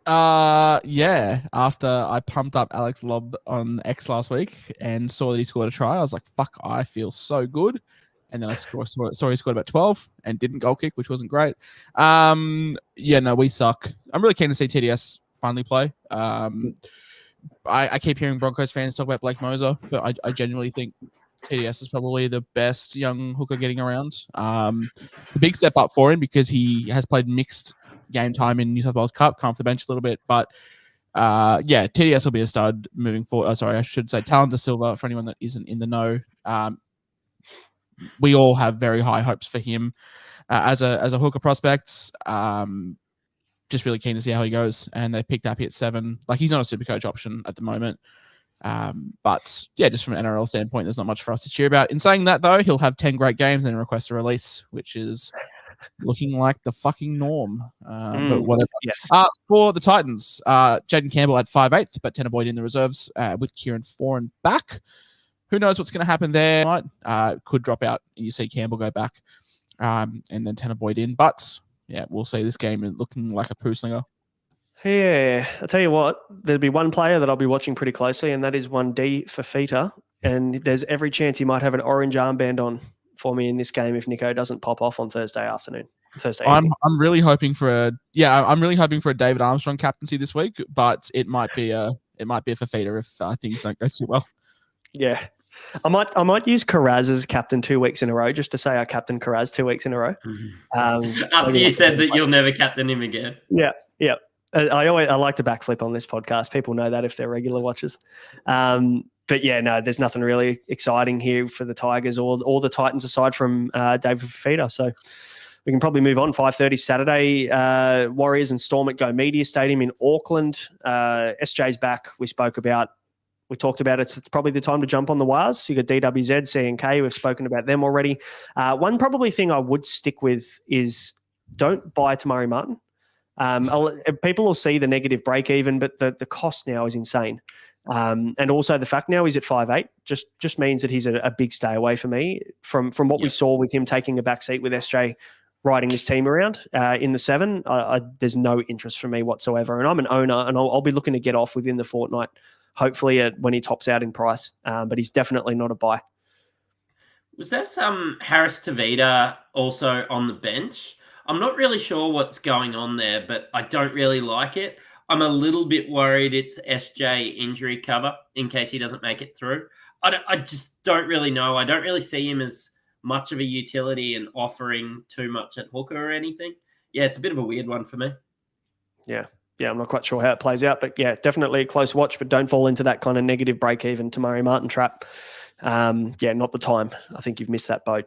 Yeah. After I pumped up Alex Lobb on X last week and saw that he scored a try, I was like, "Fuck, I feel so good." And then I saw he scored about 12 and didn't goal kick, which wasn't great. We suck. I'm really keen to see TDS finally play. I keep hearing Broncos fans talk about Blake Moser, but I genuinely think TDS is probably the best young hooker getting around. The big step up for him because he has played mixed game time in New South Wales Cup, come off the bench a little bit, but TDS will be a stud moving forward. I should say Talon De Silva, for anyone that isn't in the know. We all have very high hopes for him as a hooker prospect. Just really keen to see how he goes. And they picked up at 7. Like, he's not a super coach option at the moment. But yeah, just from an NRL standpoint, there's not much for us to cheer about. In saying that, though, he'll have 10 great games and request a release, which is looking like the fucking norm. But whatever. Yes. For the Titans, Jaden Campbell at 5'8", but Tanner Boyd in the reserves with Kieran Foran back. Who knows what's going to happen there? Could drop out and you see Campbell go back and then Tanner Boyd in. But yeah, we'll see this game looking like a poo slinger. Yeah, I'll tell you what, there'll be one player that I'll be watching pretty closely, and that is 1D Fafita. And there's every chance he might have an orange armband on for me in this game if Nico doesn't pop off on Thursday evening. I'm really hoping for a David Armstrong captaincy this week, but it might be a Fafita if things don't go too well. Yeah. I might use Karaz as captain 2 weeks in a row just to say I captain Karaz 2 weeks in a row. After you said that you'll never captain him again. Yeah. I like to backflip on this podcast. People know that if they're regular watchers. But yeah, no, there's nothing really exciting here for the Tigers or the Titans aside from David Fafita. So we can probably move on. 5:30 Saturday, Warriors and Storm at Go Media Stadium in Auckland. SJ's back. We talked about it. It's probably the time to jump on the Wars. You got DWZ, CNK. We've spoken about them already. One probably thing I would stick with is don't buy Tamari Martin. People will see the negative break even, but the cost now is insane. And also the fact now he's at 5'8" just means that he's a big stay away for me from what we saw with him taking a back seat with SJ riding his team around in the 7. There's no interest for me whatsoever. And I'm an owner and I'll be looking to get off within the fortnight, hopefully when he tops out in price. But he's definitely not a buy. Was there some Harris Tavita also on the bench? I'm not really sure what's going on there, but I don't really like it. I'm a little bit worried it's SJ injury cover in case he doesn't make it through. I just don't really know. I don't really see him as much of a utility and offering too much at hooker or anything. Yeah, it's a bit of a weird one for me. Yeah, I'm not quite sure how it plays out, but yeah, definitely a close watch, but don't fall into that kind of negative break-even Tamari Martin trap. Not the time. I think you've missed that boat.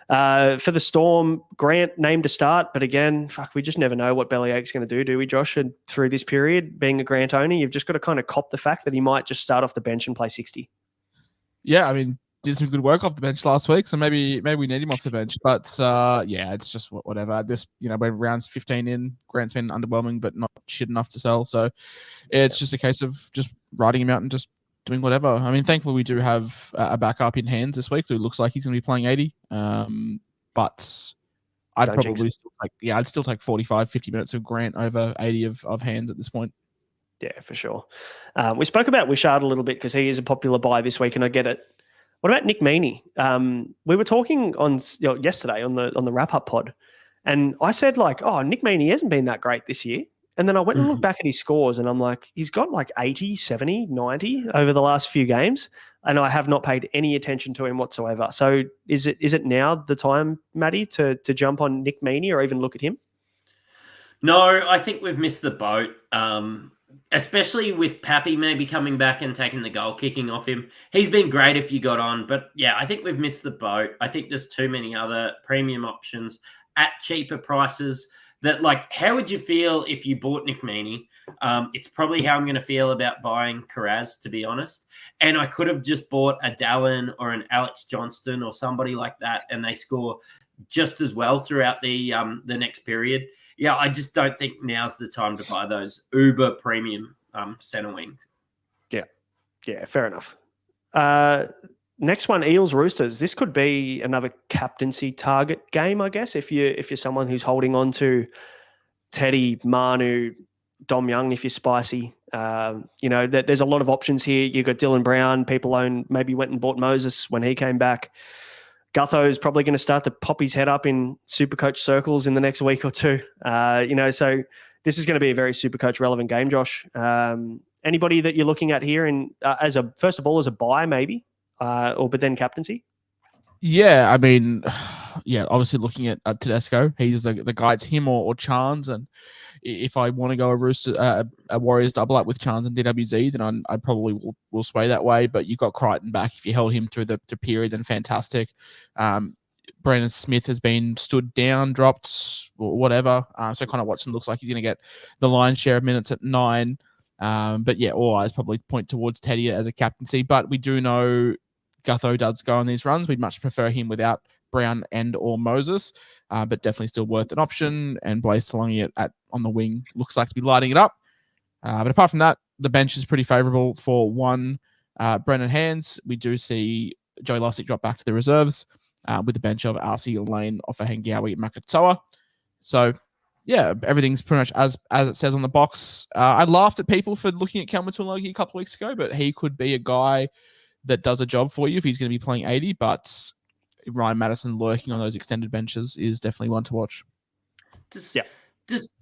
For the Storm, Grant named to start, but again, we just never know what Bellyache's going to do we, Josh? And through this period, being a Grant owner, you've just got to kind of cop the fact that he might just start off the bench and play 60. Yeah, I mean, did some good work off the bench last week, so maybe we need him off the bench. But it's just whatever. This, we're rounds 15 in. Grant's been underwhelming, but not shit enough to sell. So it's just a case of just riding him out and just doing whatever. I mean, thankfully we do have a backup in hands this week who looks like he's going to be playing 80. But I'd still take 45, 50 minutes of Grant over 80 of hands at this point. Yeah, for sure. We spoke about Wishart a little bit because he is a popular buy this week, and I get it. What about Nick Meaney? We were talking on yesterday on the wrap-up pod, and I said Nick Meaney hasn't been that great this year. And then I went and looked back at his scores and I'm like, he's got 80, 70, 90 over the last few games. And I have not paid any attention to him whatsoever. So is it now the time, Matty, to jump on Nick Meaney or even look at him? No, I think we've missed the boat. especially with Pappy maybe coming back and taking the goal kicking off him. He's been great if you got on, but yeah, I think we've missed the boat. I think there's too many other premium options at cheaper prices that, like, how would you feel if you bought Nick Meaney? It's probably how I'm going to feel about buying Carraz, to be honest. And I could have just bought a Dallin or an Alex Johnston or somebody like that, and they score just as well throughout the next period. Yeah, I just don't think now's the time to buy those uber premium center wings. Yeah, fair enough. Next one, Eels Roosters. This could be another captaincy target game, I guess. If you're someone who's holding on to Teddy, Manu, Dom Young, if you're spicy, there's a lot of options here. You got Dylan Brown. People maybe went and bought Moses when he came back. Gutho's probably going to start to pop his head up in Supercoach circles in the next week or two. So this is going to be a very Supercoach relevant game, Josh. Anybody that you're looking at here first of all as a buy maybe, but then captaincy? Yeah, I mean, yeah, obviously looking at Tedesco, he's the guy. It's him or Chance, and if I want to go a Warriors double up with Chance and DWZ, then I probably will sway that way. But you've got Crichton back. If you held him through the period, then fantastic. Brandon Smith has been stood down, dropped, or whatever. So Connor Watson looks like he's going to get the lion's share of minutes at 9. But yeah, all eyes probably point towards Teddy as a captaincy. But we do know Gutho does go on these runs. We'd much prefer him without Brown and or Moses, but definitely still worth an option. And Blaze Talongi on the wing looks like to be lighting it up. But apart from that, the bench is pretty favourable for one Brennan Hands. We do see Joey Lussick drop back to the reserves with the bench of RC Lane, Offahengawi, Makatoa. So yeah, everything's pretty much as it says on the box. I laughed at people for looking at Kelmatulagi a couple of weeks ago, but he could be a guy that does a job for you if he's going to be playing 80. But Ryan Madison lurking on those extended benches is definitely one to watch. Does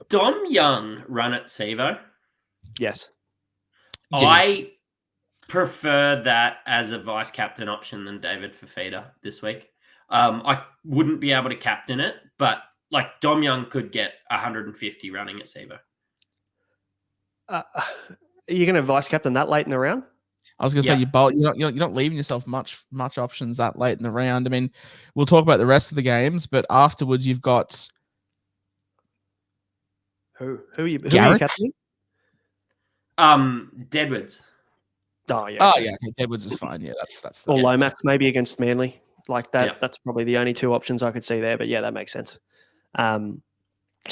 Dom Young run at Sevo? Yes. Yeah. I prefer that as a vice captain option than David Fafita this week. I wouldn't be able to captain it, but like Dom Young could get 150 running at Sevo. Are you going to vice captain that late in the round? I was going to say you're not leaving yourself much options that late in the round. I mean, we'll talk about the rest of the games, but afterwards you've got who are you captaining? Deadwoods. Oh yeah. Oh yeah, okay. Deadwoods is fine. Yeah, that's or Lomax maybe against Manly like that. Yep. That's probably the only two options I could see there. But yeah, that makes sense. So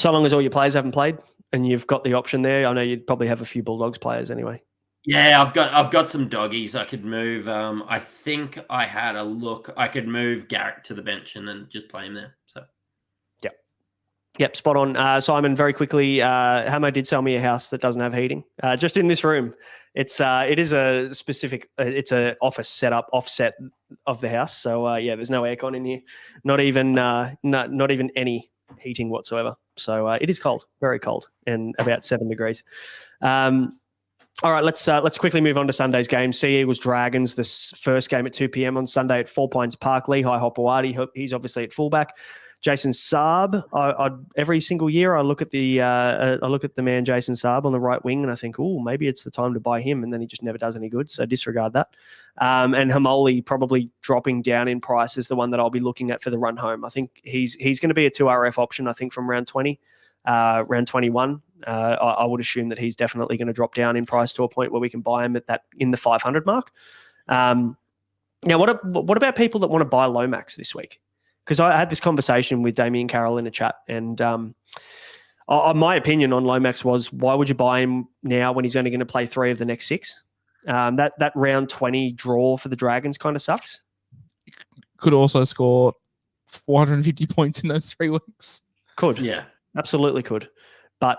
long as all your players haven't played and you've got the option there, I know you'd probably have a few Bulldogs players anyway. Yeah, I've got some doggies I could move. I think I had a look. I could move Garrick to the bench and then just play him there. So, yep, spot on. Simon, very quickly, Hamo did sell me a house that doesn't have heating. Just in this room, it is a specific. It's a office setup offset of the house. So there's no aircon in here, not even any heating whatsoever. So it is cold, very cold, and about 7 degrees. All right, let's quickly move on to Sunday's game. Sea Eagles Dragons, this first game at 2 p.m. on Sunday at 4 Pines Park. Lehigh Hopewadi, he's obviously at fullback. Jason Saab, every single year I look at the man Jason Saab on the right wing and I think, oh, maybe it's the time to buy him, and then he just never does any good. So disregard that. And Hamoli probably dropping down in price is the one that I'll be looking at for the run home. I think he's going to be a 2RF option. I think from round 20, round 21. I would assume that he's definitely going to drop down in price to a point where we can buy him in the 500 mark. Now, what about people that want to buy Lomax this week? Because I had this conversation with Damien Carroll in a chat, and my opinion on Lomax was, why would you buy him now when he's only going to play 3 of the next 6? That round 20 draw for the Dragons kind of sucks. Could also score 450 points in those 3 weeks. Could. Yeah. Absolutely could. But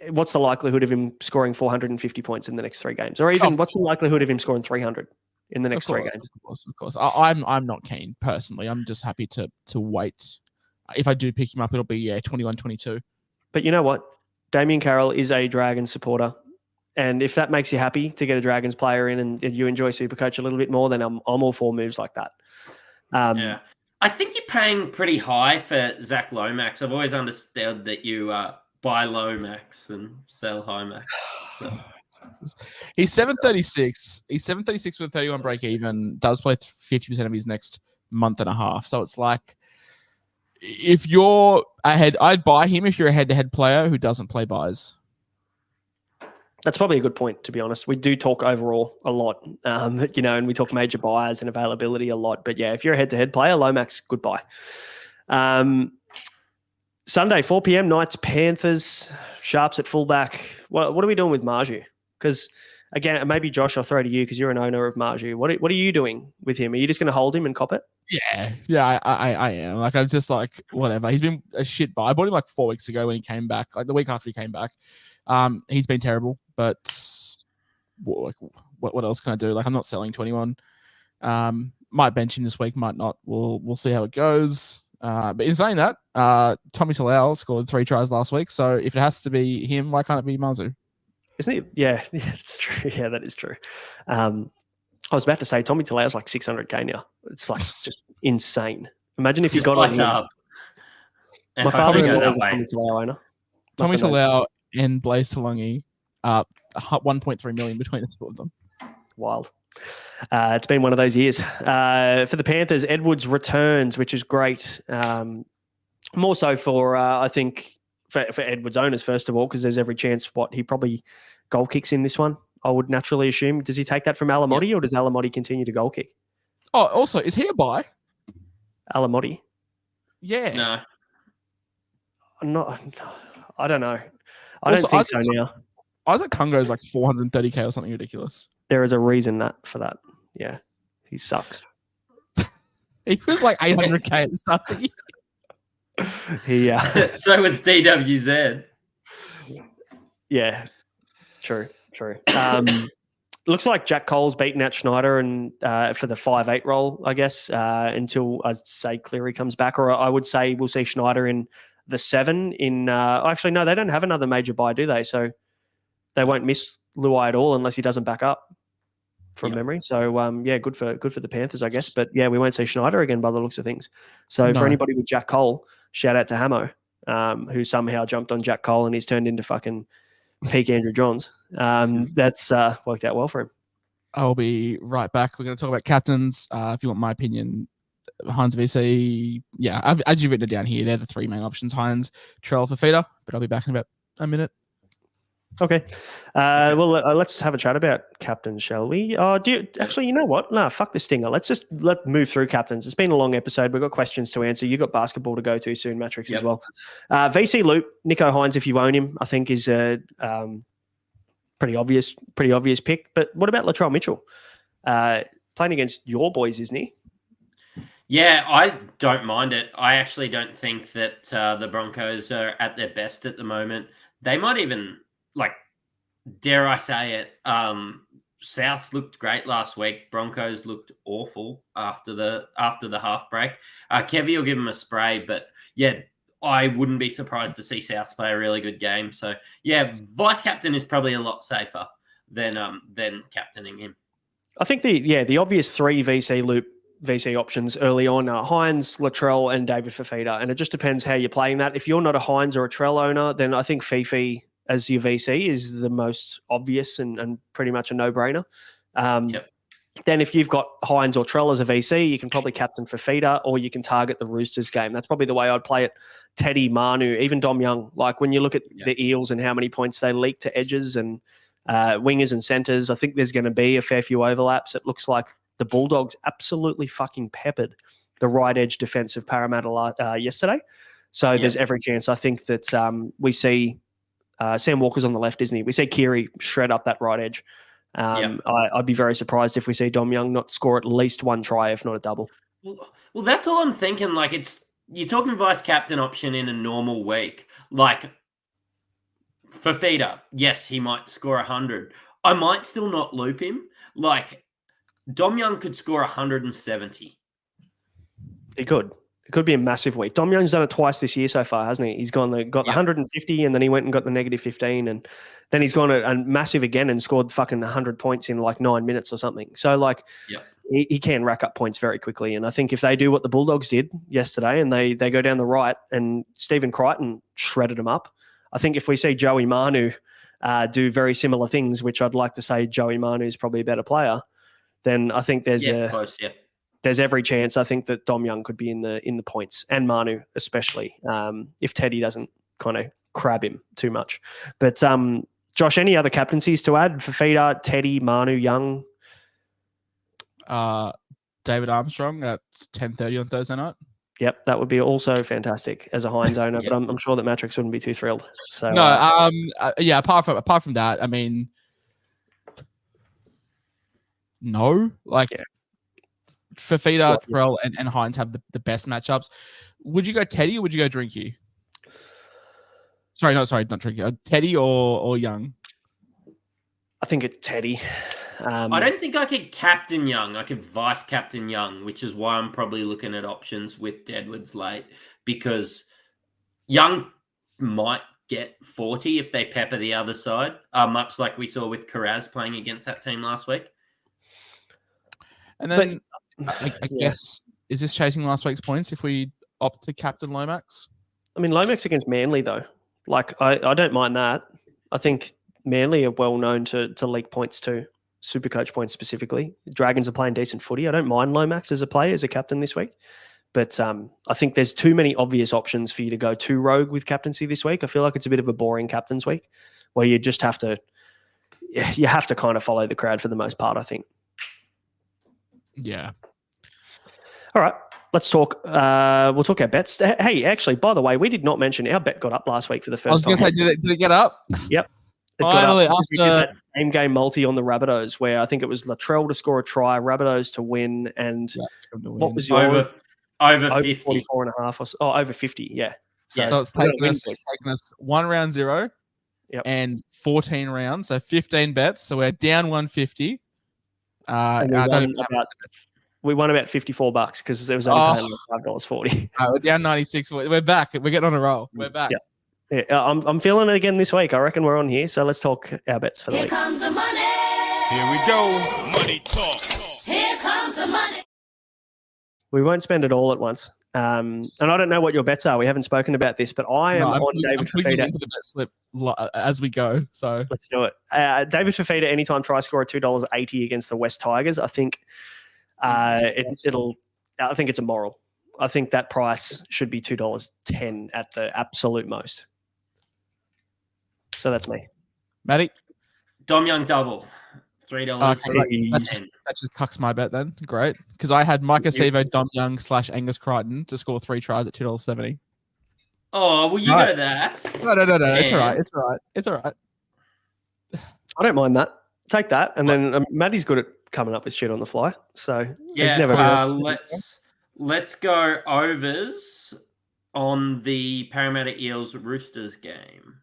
what's the likelihood of him scoring 450 points in the next 3 games? Or even what's the likelihood of him scoring 300 in the next 3 games? Of course. I'm not keen personally. I'm just happy to wait. If I do pick him up, it'll be 21-22. But you know what? Damien Carroll is a Dragons supporter. And if that makes you happy to get a Dragons player in and you enjoy Supercoach a little bit more, then I'm all for moves like that. I think you're paying pretty high for Zach Lomax. I've always understood that you buy low max and sell high max. So. He's 736. He's 736 with a 31 break even. Does play 50% of his next month and a half. So it's like, if you're ahead, I'd buy him if you're a head-to-head player who doesn't play buys. That's probably a good point, to be honest. We do talk overall a lot, and we talk major buyers and availability a lot. But yeah, if you're a head-to-head player, Lomax, goodbye. Sunday, 4 p.m. Knights, Panthers, Sharps at fullback. What are we doing with Marju? Because again, maybe Josh, I'll throw to you because you're an owner of Marju. What are you doing with him? Are you just going to hold him and cop it? Yeah, I am. Like, I'm just like, whatever. He's been a shit buy. I bought him like 4 weeks ago when he came back, like the week after he came back. He's been terrible, but what else can I do? Like, I'm not selling to anyone. Might bench him this week, might not. We'll see how it goes. But in saying that, Tommy Talau scored 3 tries last week. So if it has to be him, why can't it be Mazu? Isn't it? Yeah, it's true. Yeah, that is true. I was about to say Tommy Talau's like 600k now. It's like just insane. Imagine if you got on up. My father-in-law is a Tommy Talau owner. Tommy Talau and Blaze Talungi, 1.3 million between the two of them. Wild. It's been one of those years. For the Panthers, Edwards returns, which is great. More so for, I think, for Edwards owners, first of all, because there's every chance he probably goal kicks in this one, I would naturally assume. Does he take that from Alamotti, or does Alamotti continue to goal kick? Oh, also, is he a buy? Alamotti? Yeah. No. I don't know. I don't think so now. Isaac Kungo is like 430k or something ridiculous. There is a reason for that. Yeah. He sucks. He was like 800k at the start of the year. So was DWZ. Yeah, true. Looks like Jack Cole's beaten out Schneider and for the 5'8" role, I guess, until I'd say Cleary comes back, or I would say we'll see Schneider in the 7 in actually no, they don't have another major buy, do they? So they won't miss Luai at all unless he doesn't back up from memory. So good for the Panthers, I guess. But yeah, we won't see Schneider again by the looks of things. So for anybody with Jack Cole, shout out to Hamo, who somehow jumped on Jack Cole and he's turned into fucking peak Andrew Johns. That's worked out well for him. I'll be right back. We're going to talk about captains. If you want my opinion, Hines VC, as you've written it down here, they're the 3 main options: Hines, Trell, Fafita. But I'll be back in about a minute. Okay. Let's have a chat about captains, shall we? Actually, you know what? No, fuck the stinger. Let's move through captains. It's been a long episode. We've got questions to answer. You've got basketball to go to soon, Mattrix, as well. VC Loop, Nico Hines, if you own him, I think is a pretty obvious pick. But what about Latrell Mitchell? Playing against your boys, isn't he? Yeah, I don't mind it. I actually don't think that the Broncos are at their best at the moment. They might even, dare I say it, Souths looked great last week. Broncos looked awful after the half break. Kevy will give them a spray, but yeah, I wouldn't be surprised to see Souths play a really good game. So yeah, vice captain is probably a lot safer than captaining him. I think the obvious 3 VC options early on are Hines, Latrell, and David Fafita. And it just depends how you're playing that. If you're not a Hines or a Trell owner, then I think Fifi as your VC is the most obvious and pretty much a no-brainer. Then if you've got Hines or Trell as a VC, you can probably captain Fafita, or you can target the Roosters game. That's probably the way I'd play it. Teddy, Manu, even Dom Young. Like when you look at the Eels and how many points they leak to edges and wingers and centres, I think there's going to be a fair few overlaps. It looks like the Bulldogs absolutely fucking peppered the right edge defense of Parramatta yesterday. So there's every chance, I think, that we see Sam Walker's on the left, isn't he? We see Keary shred up that right edge. I'd be very surprised if we see Dom Young not score at least 1 try, if not a double. Well, that's all I'm thinking. You're talking vice captain option in a normal week. Fafita, yes, he might score 100. I might still not loop him. Dom Young could score 170. He could. It could be a massive week. Dom Young's done it twice this year so far, hasn't he? He's got the 150, and then he went and got the negative 15, and then he's gone a massive again and scored fucking 100 points in 9 minutes or something. So he can rack up points very quickly. And I think if they do what the Bulldogs did yesterday and they go down the right and Stephen Crichton shredded them up, I think if we see Joey Manu do very similar things, which I'd like to say Joey Manu is probably a better player, then I think there's it's close, yeah. There's every chance I think that Dom Young could be in the points, and Manu especially, if Teddy doesn't kind of crab him too much. But Josh, any other captaincies to add? Fafita, Teddy, Manu, Young? David Armstrong at 10:30 on Thursday night. Yep, that would be also fantastic as a Hines owner, but I'm sure that Mattrix wouldn't be too thrilled. So no, yeah. Apart from that, I mean, no, like. Yeah. Fafita, Terrell, and Hines have the best matchups. Would you go Teddy or would you go Drinky? Sorry, not Drinky. Teddy or Young? I think it's Teddy. I don't think I could captain Young. I could vice captain Young, which is why I'm probably looking at options with Deadwood's late, because Young might get 40 if they pepper the other side, much like we saw with Carraz playing against that team last week. And then I guess, is this chasing last week's points if we opt to captain Lomax? I mean, Lomax against Manly, though. Like, I don't mind that. I think Manly are well known to leak points too, Supercoach points specifically. Dragons are playing decent footy. I don't mind Lomax as a player, as a captain this week. But I think there's too many obvious options for you to go too rogue with captaincy this week. I feel like it's a bit of a boring captain's week where you just have to kind of follow the crowd for the most part, I think. Yeah. All right, let's talk. We'll talk our bets. Hey, actually, by the way, we did not mention our bet got up last week for the first time. I was going to say, did it get up? Yep. Finally, after we did that same game multi on the Rabbitohs, where I think it was Latrell to score a try, Rabbitohs to win, and what was your over 50, 44 and a half, or so, over 50? Yeah. So it's taken us 1 round 0, and 14 rounds, so 15 bets. So we're down 150. We won about $54 because it was only paying $5.40. We're down 96. We're back. We're getting on a roll. We're back. Yeah. I'm feeling it again this week. I reckon we're on here. So let's talk our bets for the week. Here comes the money. Here we go. Money talk. Here comes the money. We won't spend it all at once. And I don't know what your bets are. We haven't spoken about this, but I'm on David Fafita. Into the bet slip as we go. So let's do it. David Fafita, anytime try score at $2.80 against the West Tigers. I think I think it's immoral. I think that price should be $2.10 at the absolute most. So that's me. Matty? Dom Young double. $3. That just cucks my bet then. Great. Because I had Mike Acevo, Dom Young / Angus Crichton to score 3 tries at $2.70. Oh, well, you go that. No. It's all right. I don't mind that. Take that. And then Matty's good at coming up with shit on the fly. So yeah, let's go overs on the Parramatta Eels Roosters game.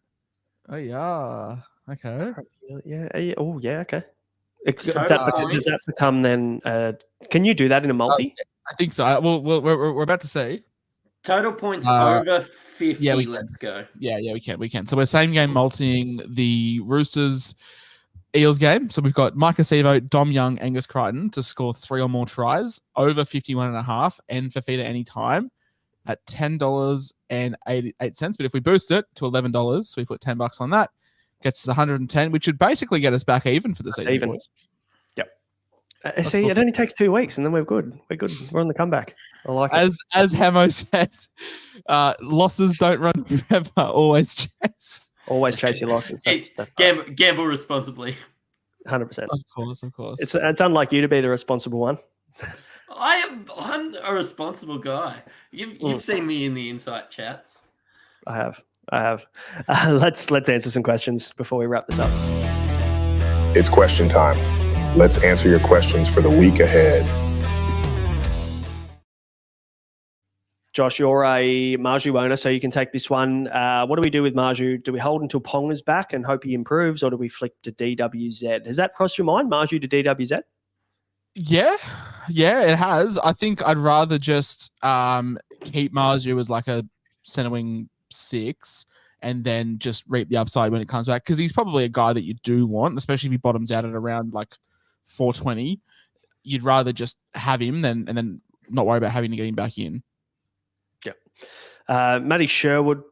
Oh yeah. Okay. Yeah. Oh yeah. Okay. Does that become then? Can you do that in a multi? I think so. We're about to see. Total points over 50. Yeah, let's go. Yeah, we can. So we're same game multiing the Roosters Eels game. So we've got Mike Acevo, Dom Young, Angus Crichton to score 3 or more tries over 51.5, and Fafita anytime at $10.88. But if we boost it to $11, so we put $10 on that, gets us 110, which would basically get us back even for the season. Even. Yep. See, it only takes 2 weeks, and then we're good. We're good. We're on the comeback. I like it. As Hamo said, losses don't run forever. Always chase. Always chase your losses. That's gamble responsibly. 100%. Of course. It's unlike you to be the responsible one. I'm a responsible guy. You've seen me in the Insight chats. I have. Let's answer some questions before we wrap this up. It's question time. Let's answer your questions for the week ahead. Josh, you're a Marju owner, so you can take this one. What do we do with Marju? Do we hold until Ponga's back and hope he improves, or do we flick to DWZ? Has that crossed your mind, Marju to DWZ? Yeah, it has. I think I'd rather just keep Marju as like a centre wing 6 and then just reap the upside when it comes back, because he's probably a guy that you do want, especially if he bottoms out at around like 420. You'd rather just have him and then not worry about having to get him back in. Yeah. Matty Sherwood,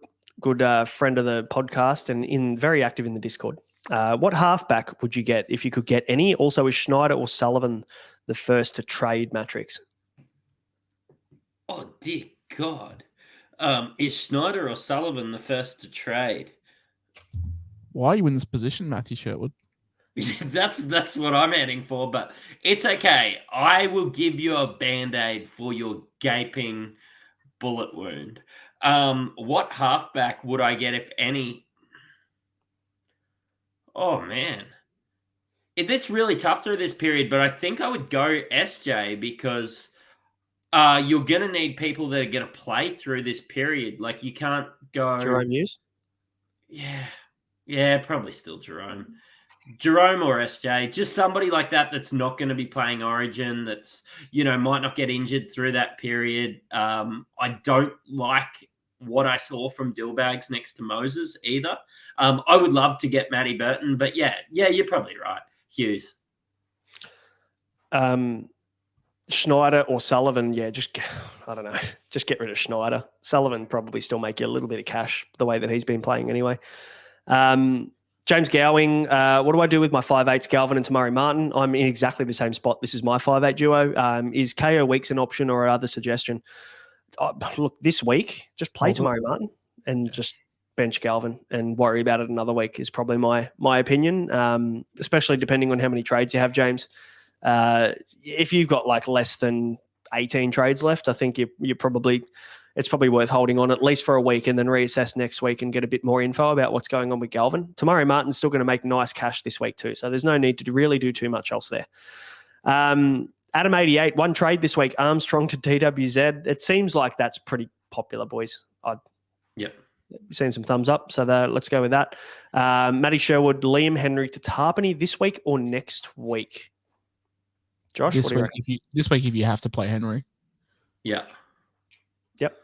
good friend of the podcast and very active in the Discord. What halfback would you get if you could get any? Also, is Schneider or Sullivan the first to trade Mattrix? Oh, dear God. Is Schneider or Sullivan the first to trade? Why are you in this position, Matthew Sherwood? That's what I'm heading for, but it's okay. I will give you a Band-Aid for your gaping bullet wound. What halfback would I get, if any? Oh, man. It's really tough through this period, but I think I would go SJ because you're going to need people that are going to play through this period. Like, you can't go... Jerome Hughes? Yeah, probably still Jerome. Jerome or SJ, just somebody like that that's not going to be playing Origin, that's, might not get injured through that period. I don't like what I saw from Dillbags next to Moses either. I would love to get Matty Burton, but yeah, you're probably right. Hughes. Schneider or Sullivan, I don't know, just get rid of Schneider. Sullivan probably still make you a little bit of cash the way that he's been playing anyway. James Gowing, what do I do with my 5'8s, Galvin and Tamari Martin? I'm in exactly the same spot. This is my 5'8 duo. Is KO Weeks an option or other suggestion? Look, this week, just play Tamari Martin and just bench Galvin and worry about it another week is probably my opinion, especially depending on how many trades you have, James. If you've got like less than 18 trades left, I think it's probably worth holding on at least for a week and then reassess next week and get a bit more info about what's going on with Galvin. Tamari Martin's still going to make nice cash this week too, so there's no need to really do too much else there. Adam88, one trade this week, Armstrong to TWZ. It seems like that's pretty popular, boys. Yep. Seeing some thumbs up, so let's go with that. Matty Sherwood, Liam Henry to Tarpany this week or next week? Josh, what do you reckon? This week if you have to play Henry. Yeah. Yep.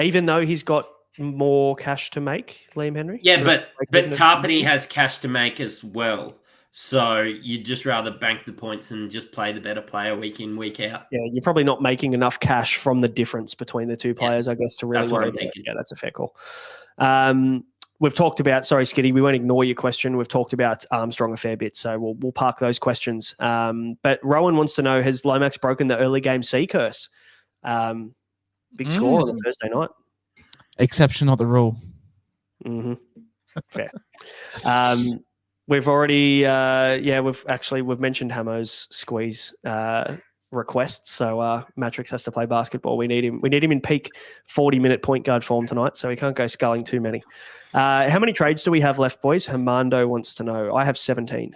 Even though he's got more cash to make, Liam Henry? Yeah, but Tarpany has cash to make as well. So you'd just rather bank the points and just play the better player week in, week out. Yeah, you're probably not making enough cash from the difference between the two players, I guess, to really worry about it. Yeah, that's a fair call. We've talked about, sorry, Skitty, we won't ignore your question. We've talked about Armstrong a fair bit, so we'll park those questions. But Rowan wants to know, has Lomax broken the early game C curse? Big score on a Thursday night. Exception, not the rule. Mm-hmm. Fair. We've already, we've mentioned Hamo's squeeze requests. So Mattrix has to play basketball. We need him in peak 40-minute point guard form tonight, so he can't go sculling too many. How many trades do we have left, boys? Hamando wants to know. I have 17.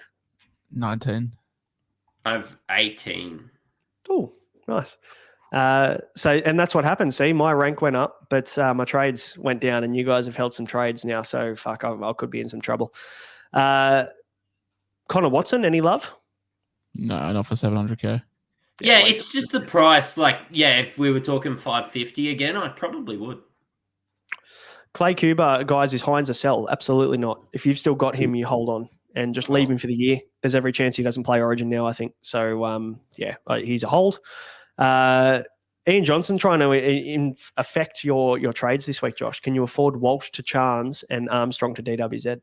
19. I have 18. Oh, nice. And that's what happened. See, my rank went up, but my trades went down, and you guys have held some trades now. So fuck, I could be in some trouble. Connor Watson, any love? No, not for 700k. Yeah, it's just the price. Like, if we were talking 550 again, I probably would. Clay Cuba, guys, is Hines a sell? Absolutely not. If you've still got him, you hold on and just leave him for the year. There's every chance he doesn't play Origin now, I think. So, he's a hold. Ian Johnson trying to affect your trades this week, Josh. Can you afford Walsh to Chance and Armstrong to DWZ?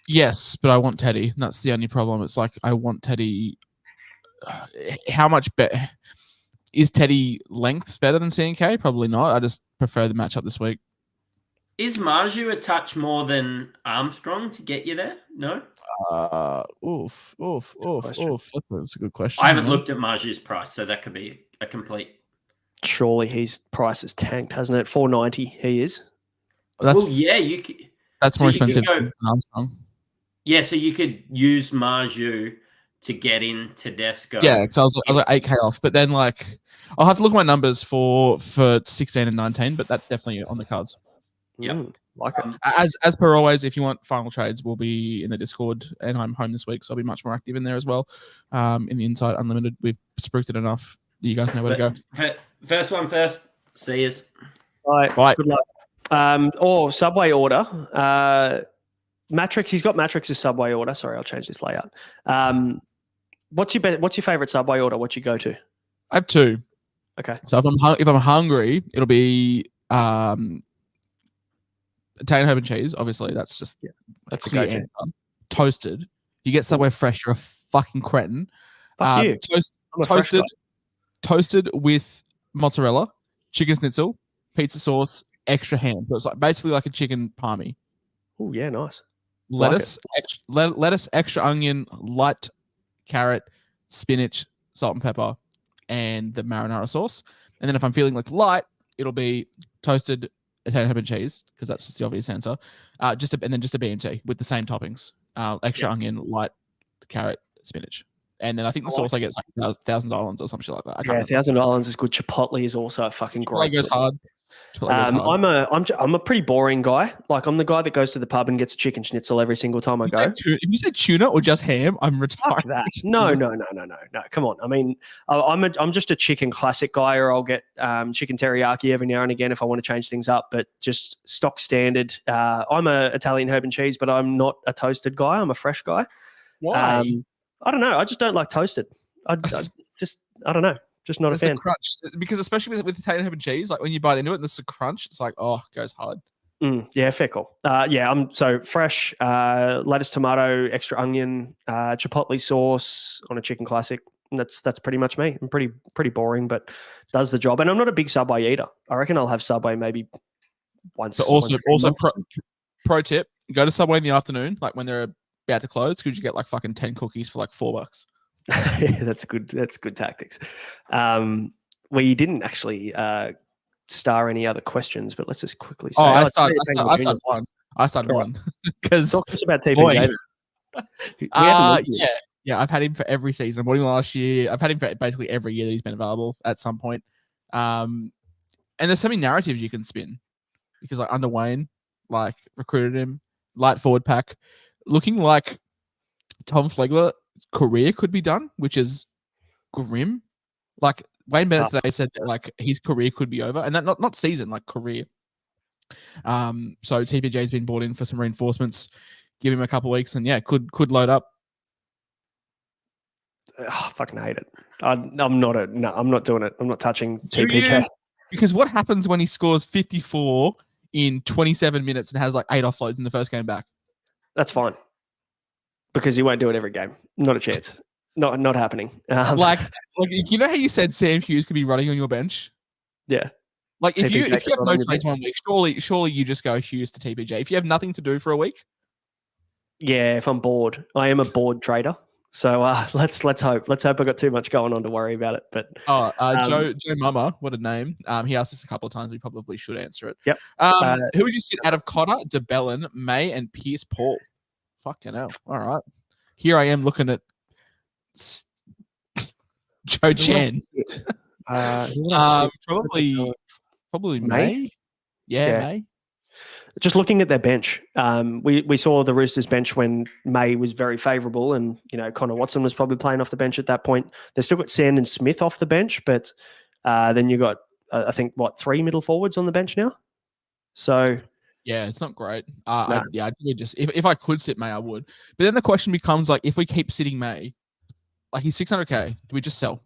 Yes, but I want Teddy. That's the only problem. It's like I want Teddy. How much better? Is Teddy lengths better than CNK? Probably not. I just prefer the matchup this week. Is Marju a touch more than Armstrong to get you there? No? Oof. That's a good question. I haven't looked at Marju's price, so that could be a complete... Surely his price has tanked, hasn't it? 490 he is. You could... That's more expensive than Armstrong. Yeah, so you could use Marju to get into Desco. Yeah, because I was like 8k off, but then I'll have to look at my numbers for 16 and 19, but that's definitely on the cards. Yeah, like it. As per always, if you want final trades, we'll be in the Discord, and I'm home this week, so I'll be much more active in there as well. In the Insight Unlimited, we've spruiked it enough. You guys know where to go. First one first. See yous. Bye. Good luck. Subway order. Mattrix. He's got Mattrix's Subway order. Sorry, I'll change this layout. What's your favorite Subway order? What you go to? I have two. Okay. So if I'm hungry, it'll be Italian herb and cheese, obviously. That's just that's a clear go-to. answer. Toasted. If you get Subway fresh, you're a fucking cretin. Fuck you. I'm a fresh guy. Toasted with mozzarella, chicken schnitzel, pizza sauce, extra ham. So it's like basically like a chicken parmy. Oh yeah, nice. Lettuce, lettuce, extra onion, light carrot, spinach, salt and pepper, and the marinara sauce. And then if I'm feeling like light, it'll be toasted Italian herb and cheese, because that's just the obvious answer. And then just a BMT with the same toppings. Extra onion, light carrot, spinach. And then I think the sauce I get is like $1,000 or some shit like that. Yeah, $1,000 is good. Chipotle is also a fucking great. Goes hard. I'm a pretty boring guy. Like I'm the guy that goes to the pub and gets a chicken schnitzel every single time I go. If you say tuna or just ham, I'm retired. Fuck that. No. Come on. I mean, I'm just a chicken classic guy, or I'll get chicken teriyaki every now and again if I want to change things up. But just stock standard. I'm a Italian herb and cheese, but I'm not a toasted guy. I'm a fresh guy. Why? I don't know. I just don't like toasted. I don't know. Just not a fan. Crunch, because especially with Italian herb and cheese, like when you bite into it and there's a crunch, it's like, oh, it goes hard. Yeah, fickle. I'm so fresh. Lettuce, tomato, extra onion, chipotle sauce on a chicken classic. And that's pretty much me. I'm pretty boring, but does the job. And I'm not a big Subway eater. I reckon I'll have Subway maybe once. But also pro tip: go to Subway in the afternoon, like when they're about to close, because you get like fucking 10 cookies for like $4. Yeah, that's good. That's good tactics. We didn't actually star any other questions, but let's just quickly say. I started one. I started one because talk to us about TPJ. Yeah. I've had him for every season. I bought him last year. I've had him for basically every year that he's been available at some point. And there's so many narratives you can spin, because like under Wayne, like recruited him, light forward pack, looking like Tom Flegler career could be done, which is grim. Like Wayne Bennett today said that like his career could be over, and that not season, like career. So TPJ's been brought in for some reinforcements. Give him a couple of weeks, and could load up. I fucking hate it. I'm not doing it. I'm not touching TPJ. Because what happens when he scores 54 in 27 minutes and has like 8 offloads in the first game back? That's fine. Because he won't do it every game. Not a chance. Not happening. Like you know how you said Sam Hughes could be running on your bench? Yeah. Like if you have no trades 1 week, surely you just go Hughes to TPJ. If you have nothing to do for a week. Yeah, if I'm bored. I am a bored trader. So let's hope. Let's hope I got too much going on to worry about it. But Joe Mama, what a name. He asked us a couple of times. We probably should answer it. Yep. Who would you sit out of Cotter, DeBellin, May, and Pierce Paul? Fucking hell. All right. Here I am looking at Joe Chen. Probably May. Yeah, May. Just looking at their bench, we saw the Roosters bench when May was very favourable, and Connor Watson was probably playing off the bench at that point. They've still got Sandon Smith off the bench, but then you got I think 3 middle forwards on the bench now. So yeah, it's not great. I'd really just if I could sit May, I would. But then the question becomes like, if we keep sitting May, like he's $600K, do we just sell?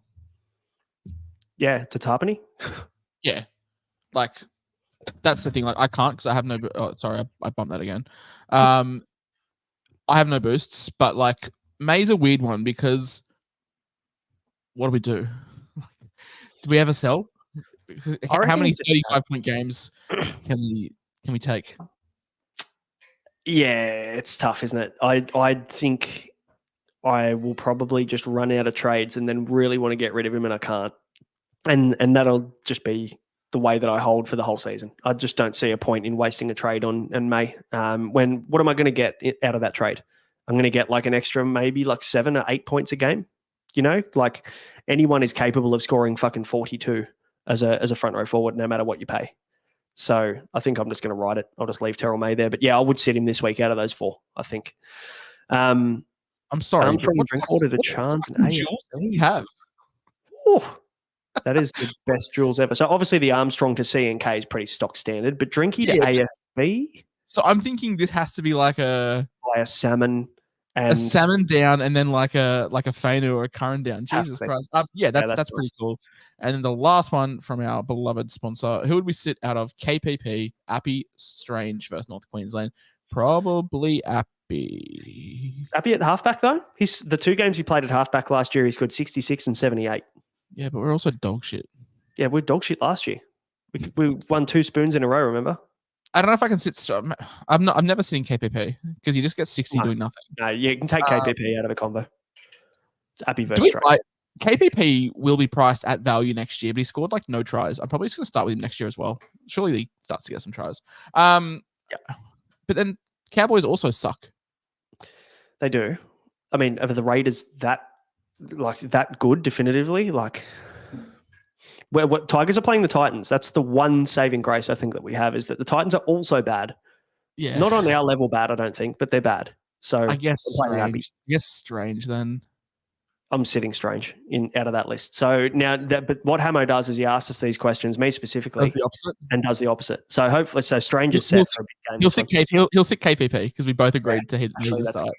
Yeah, to Tarpany. Yeah, like. That's the thing. Like I can't because I have no. Oh, sorry, I bumped that again. I have no boosts, but like May's a weird one because what do we do? Do we ever sell? How many 35-point games can we take? Yeah, it's tough, isn't it? I think I will probably just run out of trades and then really want to get rid of him, and I can't. And that'll just be the way that I hold for the whole season. I just don't see a point in wasting a trade on May. What am I going to get out of that trade? I'm going to get like an extra maybe like 7 or 8 points a game. Like anyone is capable of scoring fucking 42 as a front row forward, no matter what you pay. So I think I'm just going to ride it. I'll just leave Terrell May there. But yeah, I would sit him this week out of those 4, I think. I'm sorry. I'm from Drinkwater to Chance and Jules do you have? Ooh. That is the best jewels ever. So obviously the Armstrong to C&K is pretty stock standard, but Drinky to AFB. So I'm thinking this has to be like a Salmon, And a salmon down, and then like a feiner or a curran down. Jesus Christ! That's pretty cool. And then the last one from our beloved sponsor. Who would we sit out of? KPP, Appy, Strange versus North Queensland. Probably Appy. Appy at the halfback though. He's the 2 games he played at halfback last year. He scored 66 and 78. Yeah, but we're also dog shit. Yeah, we're dog shit last year. We won 2 spoons in a row. Remember? I don't know if I can sit. I'm never sitting KPP because you just get 60 doing nothing. No, you can take KPP out of the combo. It's Appy versus Strange. KPP will be priced at value next year, but he scored like no tries. I'm probably just going to start with him next year as well. Surely he starts to get some tries. But then Cowboys also suck. They do. I mean, are the Raiders that good definitively? Like, what Tigers are playing the Titans. That's the one saving grace I think that we have is that the Titans are also bad. Yeah, not on our level bad, I don't think, but they're bad. So I guess strange then. I'm sitting Strange out of that list. So now, but what Hamo does is he asks us these questions, me specifically, does the opposite. So hopefully, Strange is set for a big game. He'll sit KPP because we both agreed to hit the start.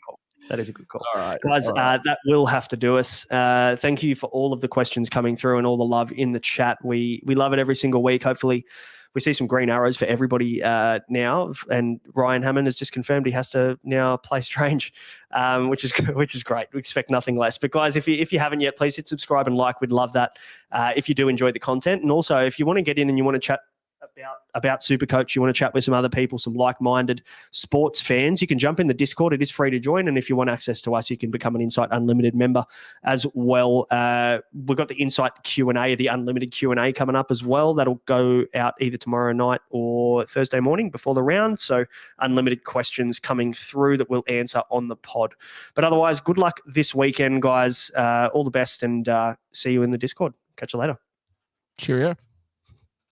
That is a good call. All right, guys, that will have to do us. Thank you for all of the questions coming through and all the love in the chat. We love it every single week. Hopefully, we see some green arrows for everybody now. And Ryan Hammond has just confirmed he has to now play Strange, which is great. We expect nothing less. But guys, if you haven't yet, please hit subscribe and like. We'd love that if you do enjoy the content. And also, if you want to get in and you want to chat about Supercoach, you want to chat with some other people, some like-minded sports fans, you can jump in the Discord. It is free to join, and if you want access to us, you can become an Insight Unlimited member as well. We've got the Insight Q&A, the Unlimited Q&A coming up as well. That'll go out either tomorrow night or Thursday morning before the round, so unlimited questions coming through that we'll answer on the pod. But otherwise, good luck this weekend, guys. All the best, and see you in the Discord. Catch you later. Cheerio.